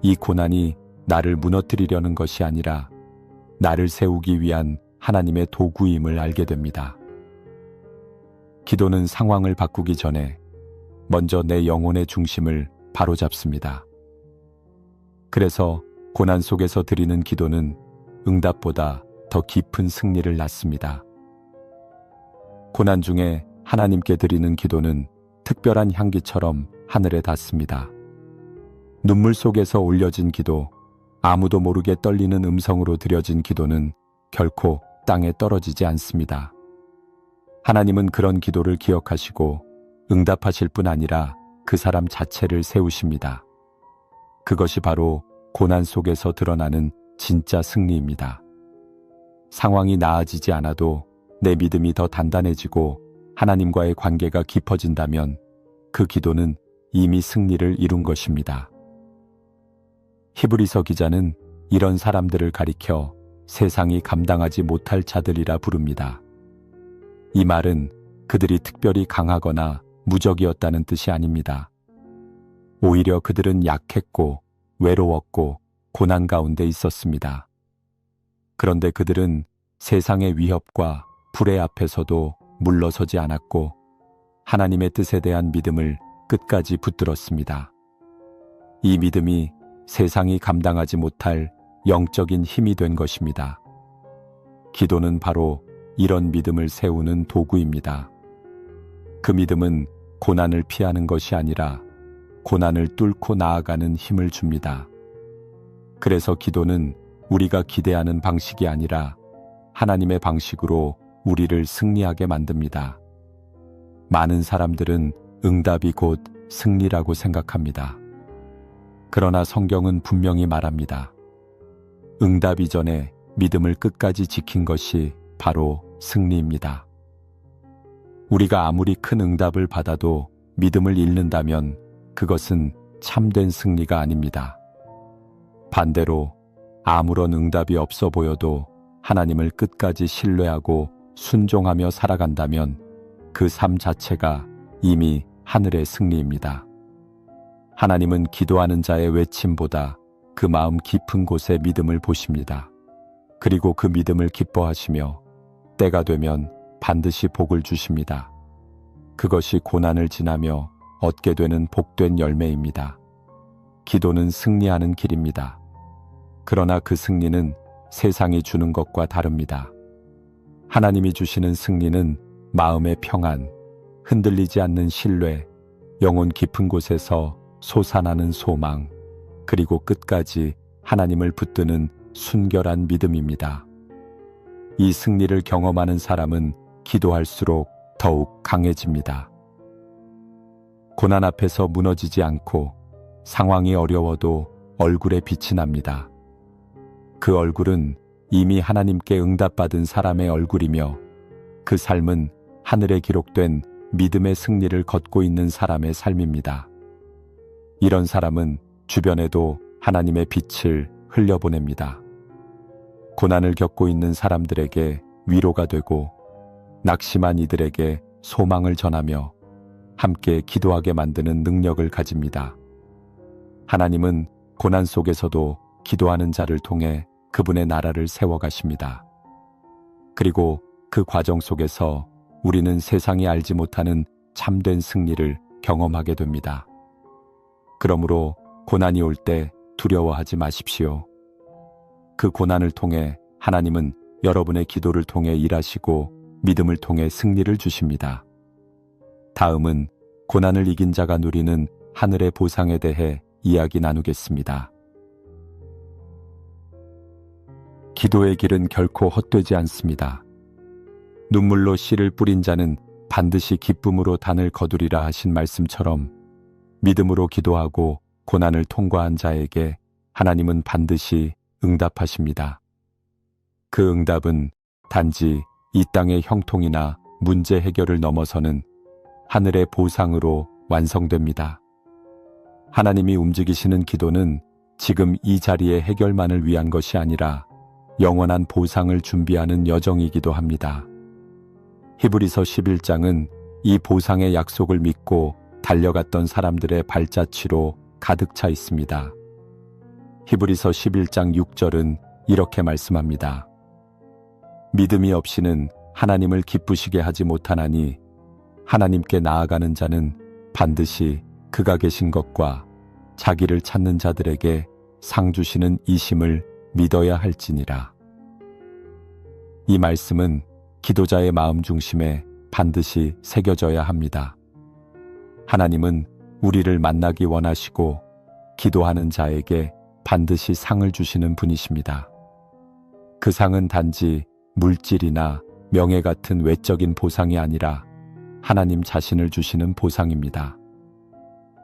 이 고난이 나를 무너뜨리려는 것이 아니라 나를 세우기 위한 하나님의 도구임을 알게 됩니다. 기도는 상황을 바꾸기 전에 먼저 내 영혼의 중심을 바로잡습니다. 그래서 고난 속에서 드리는 기도는 응답보다 더 깊은 승리를 낳습니다. 고난 중에 하나님께 드리는 기도는 특별한 향기처럼 하늘에 닿습니다. 눈물 속에서 올려진 기도, 아무도 모르게 떨리는 음성으로 드려진 기도는 결코 땅에 떨어지지 않습니다. 하나님은 그런 기도를 기억하시고 응답하실 뿐 아니라 그 사람 자체를 세우십니다. 그것이 바로 고난 속에서 드러나는 진짜 승리입니다. 상황이 나아지지 않아도 내 믿음이 더 단단해지고 하나님과의 관계가 깊어진다면 그 기도는 이미 승리를 이룬 것입니다. 히브리서 기자는 이런 사람들을 가리켜 세상이 감당하지 못할 자들이라 부릅니다. 이 말은 그들이 특별히 강하거나 무적이었다는 뜻이 아닙니다. 오히려 그들은 약했고 외로웠고 고난 가운데 있었습니다. 그런데 그들은 세상의 위협과 불의 앞에서도 물러서지 않았고 하나님의 뜻에 대한 믿음을 끝까지 붙들었습니다. 이 믿음이 세상이 감당하지 못할 영적인 힘이 된 것입니다. 기도는 바로 이런 믿음을 세우는 도구입니다. 그 믿음은 고난을 피하는 것이 아니라 고난을 뚫고 나아가는 힘을 줍니다. 그래서 기도는 우리가 기대하는 방식이 아니라 하나님의 방식으로 우리를 승리하게 만듭니다. 많은 사람들은 응답이 곧 승리라고 생각합니다. 그러나 성경은 분명히 말합니다. 응답 이전에 믿음을 끝까지 지킨 것이 바로 승리입니다. 우리가 아무리 큰 응답을 받아도 믿음을 잃는다면 그것은 참된 승리가 아닙니다. 반대로 아무런 응답이 없어 보여도 하나님을 끝까지 신뢰하고 순종하며 살아간다면 그 삶 자체가 이미 하늘의 승리입니다. 하나님은 기도하는 자의 외침보다 그 마음 깊은 곳에 믿음을 보십니다. 그리고 그 믿음을 기뻐하시며 때가 되면 반드시 복을 주십니다. 그것이 고난을 지나며 얻게 되는 복된 열매입니다. 기도는 승리하는 길입니다. 그러나 그 승리는 세상이 주는 것과 다릅니다. 하나님이 주시는 승리는 마음의 평안, 흔들리지 않는 신뢰, 영혼 깊은 곳에서 솟아나는 소망, 그리고 끝까지 하나님을 붙드는 순결한 믿음입니다. 이 승리를 경험하는 사람은 기도할수록 더욱 강해집니다. 고난 앞에서 무너지지 않고 상황이 어려워도 얼굴에 빛이 납니다. 그 얼굴은 이미 하나님께 응답받은 사람의 얼굴이며 그 삶은 하늘에 기록된 믿음의 승리를 걷고 있는 사람의 삶입니다. 이런 사람은 주변에도 하나님의 빛을 흘려보냅니다. 고난을 겪고 있는 사람들에게 위로가 되고 낙심한 이들에게 소망을 전하며 함께 기도하게 만드는 능력을 가집니다. 하나님은 고난 속에서도 기도하는 자를 통해 그분의 나라를 세워가십니다. 그리고 그 과정 속에서 우리는 세상이 알지 못하는 참된 승리를 경험하게 됩니다. 그러므로 고난이 올 때 두려워하지 마십시오. 그 고난을 통해 하나님은 여러분의 기도를 통해 일하시고 믿음을 통해 승리를 주십니다. 다음은 고난을 이긴 자가 누리는 하늘의 보상에 대해 이야기 나누겠습니다. 기도의 길은 결코 헛되지 않습니다. 눈물로 씨를 뿌린 자는 반드시 기쁨으로 단을 거두리라 하신 말씀처럼 믿음으로 기도하고 고난을 통과한 자에게 하나님은 반드시 응답하십니다. 그 응답은 단지 이 땅의 형통이나 문제 해결을 넘어서는 하늘의 보상으로 완성됩니다. 하나님이 움직이시는 기도는 지금 이 자리의 해결만을 위한 것이 아니라 영원한 보상을 준비하는 여정이기도 합니다. 히브리서 11장은 이 보상의 약속을 믿고 달려갔던 사람들의 발자취로 가득 차 있습니다. 히브리서 11장 6절은 이렇게 말씀합니다. 믿음이 없이는 하나님을 기쁘시게 하지 못하나니 하나님께 나아가는 자는 반드시 그가 계신 것과 자기를 찾는 자들에게 상 주시는 이심을 믿어야 할지니라. 이 말씀은 기도자의 마음 중심에 반드시 새겨져야 합니다. 하나님은 우리를 만나기 원하시고 기도하는 자에게 반드시 상을 주시는 분이십니다. 그 상은 단지 물질이나 명예 같은 외적인 보상이 아니라 하나님 자신을 주시는 보상입니다.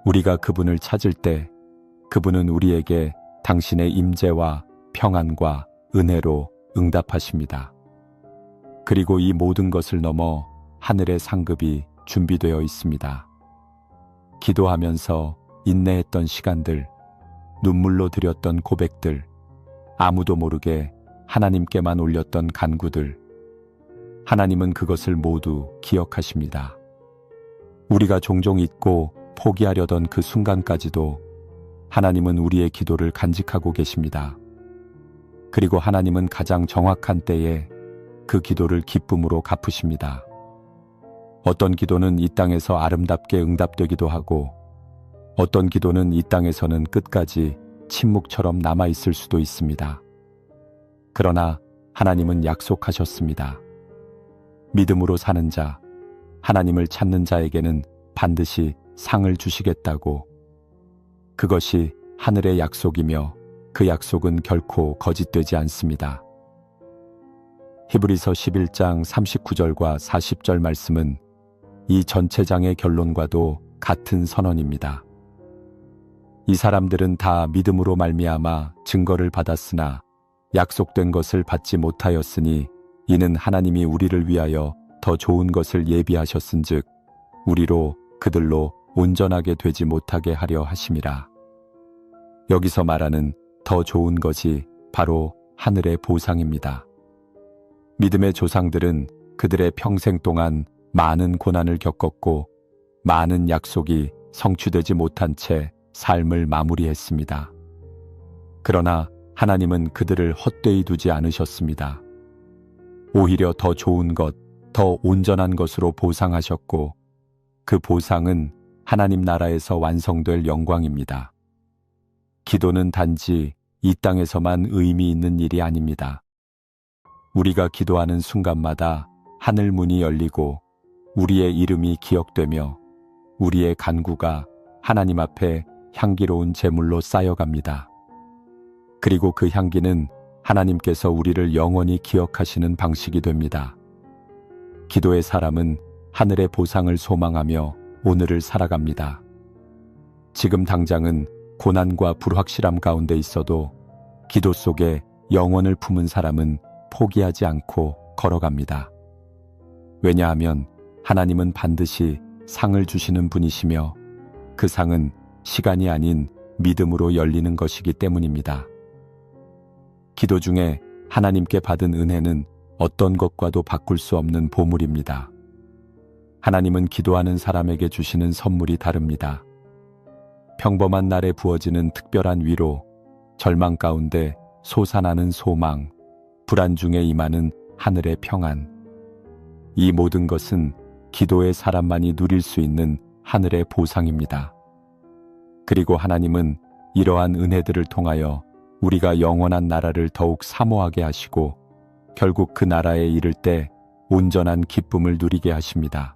우리가 그분을 찾을 때 그분은 우리에게 당신의 임재와 평안과 은혜로 응답하십니다. 그리고 이 모든 것을 넘어 하늘의 상급이 준비되어 있습니다. 기도하면서 인내했던 시간들, 눈물로 드렸던 고백들, 아무도 모르게 하나님께만 올렸던 간구들, 하나님은 그것을 모두 기억하십니다. 우리가 종종 잊고 포기하려던 그 순간까지도 하나님은 우리의 기도를 간직하고 계십니다. 그리고 하나님은 가장 정확한 때에 그 기도를 기쁨으로 갚으십니다. 어떤 기도는 이 땅에서 아름답게 응답되기도 하고 어떤 기도는 이 땅에서는 끝까지 침묵처럼 남아있을 수도 있습니다. 그러나 하나님은 약속하셨습니다. 믿음으로 사는 자, 하나님을 찾는 자에게는 반드시 상을 주시겠다고. 그것이 하늘의 약속이며 그 약속은 결코 거짓되지 않습니다. 히브리서 11장 39절과 40절 말씀은 이 전체 장의 결론과도 같은 선언입니다. 이 사람들은 다 믿음으로 말미암아 증거를 받았으나 약속된 것을 받지 못하였으니 이는 하나님이 우리를 위하여 더 좋은 것을 예비하셨은즉 우리로 그들로 온전하게 되지 못하게 하려 하심이라. 여기서 말하는 더 좋은 것이 바로 하늘의 보상입니다. 믿음의 조상들은 그들의 평생 동안 많은 고난을 겪었고 많은 약속이 성취되지 못한 채 삶을 마무리했습니다. 그러나 하나님은 그들을 헛되이 두지 않으셨습니다. 오히려 더 좋은 것, 더 온전한 것으로 보상하셨고 그 보상은 하나님 나라에서 완성될 영광입니다. 기도는 단지 이 땅에서만 의미 있는 일이 아닙니다. 우리가 기도하는 순간마다 하늘 문이 열리고 우리의 이름이 기억되며 우리의 간구가 하나님 앞에 향기로운 제물로 쌓여갑니다. 그리고 그 향기는 하나님께서 우리를 영원히 기억하시는 방식이 됩니다. 기도의 사람은 하늘의 보상을 소망하며 오늘을 살아갑니다. 지금 당장은 고난과 불확실함 가운데 있어도 기도 속에 영원을 품은 사람은 포기하지 않고 걸어갑니다. 왜냐하면 하나님은 반드시 상을 주시는 분이시며 그 상은 시간이 아닌 믿음으로 열리는 것이기 때문입니다. 기도 중에 하나님께 받은 은혜는 어떤 것과도 바꿀 수 없는 보물입니다. 하나님은 기도하는 사람에게 주시는 선물이 다릅니다. 평범한 날에 부어지는 특별한 위로, 절망 가운데 솟아나는 소망, 불안 중에 임하는 하늘의 평안. 이 모든 것은 기도의 사람만이 누릴 수 있는 하늘의 보상입니다. 그리고 하나님은 이러한 은혜들을 통하여 우리가 영원한 나라를 더욱 사모하게 하시고 결국 그 나라에 이를 때 온전한 기쁨을 누리게 하십니다.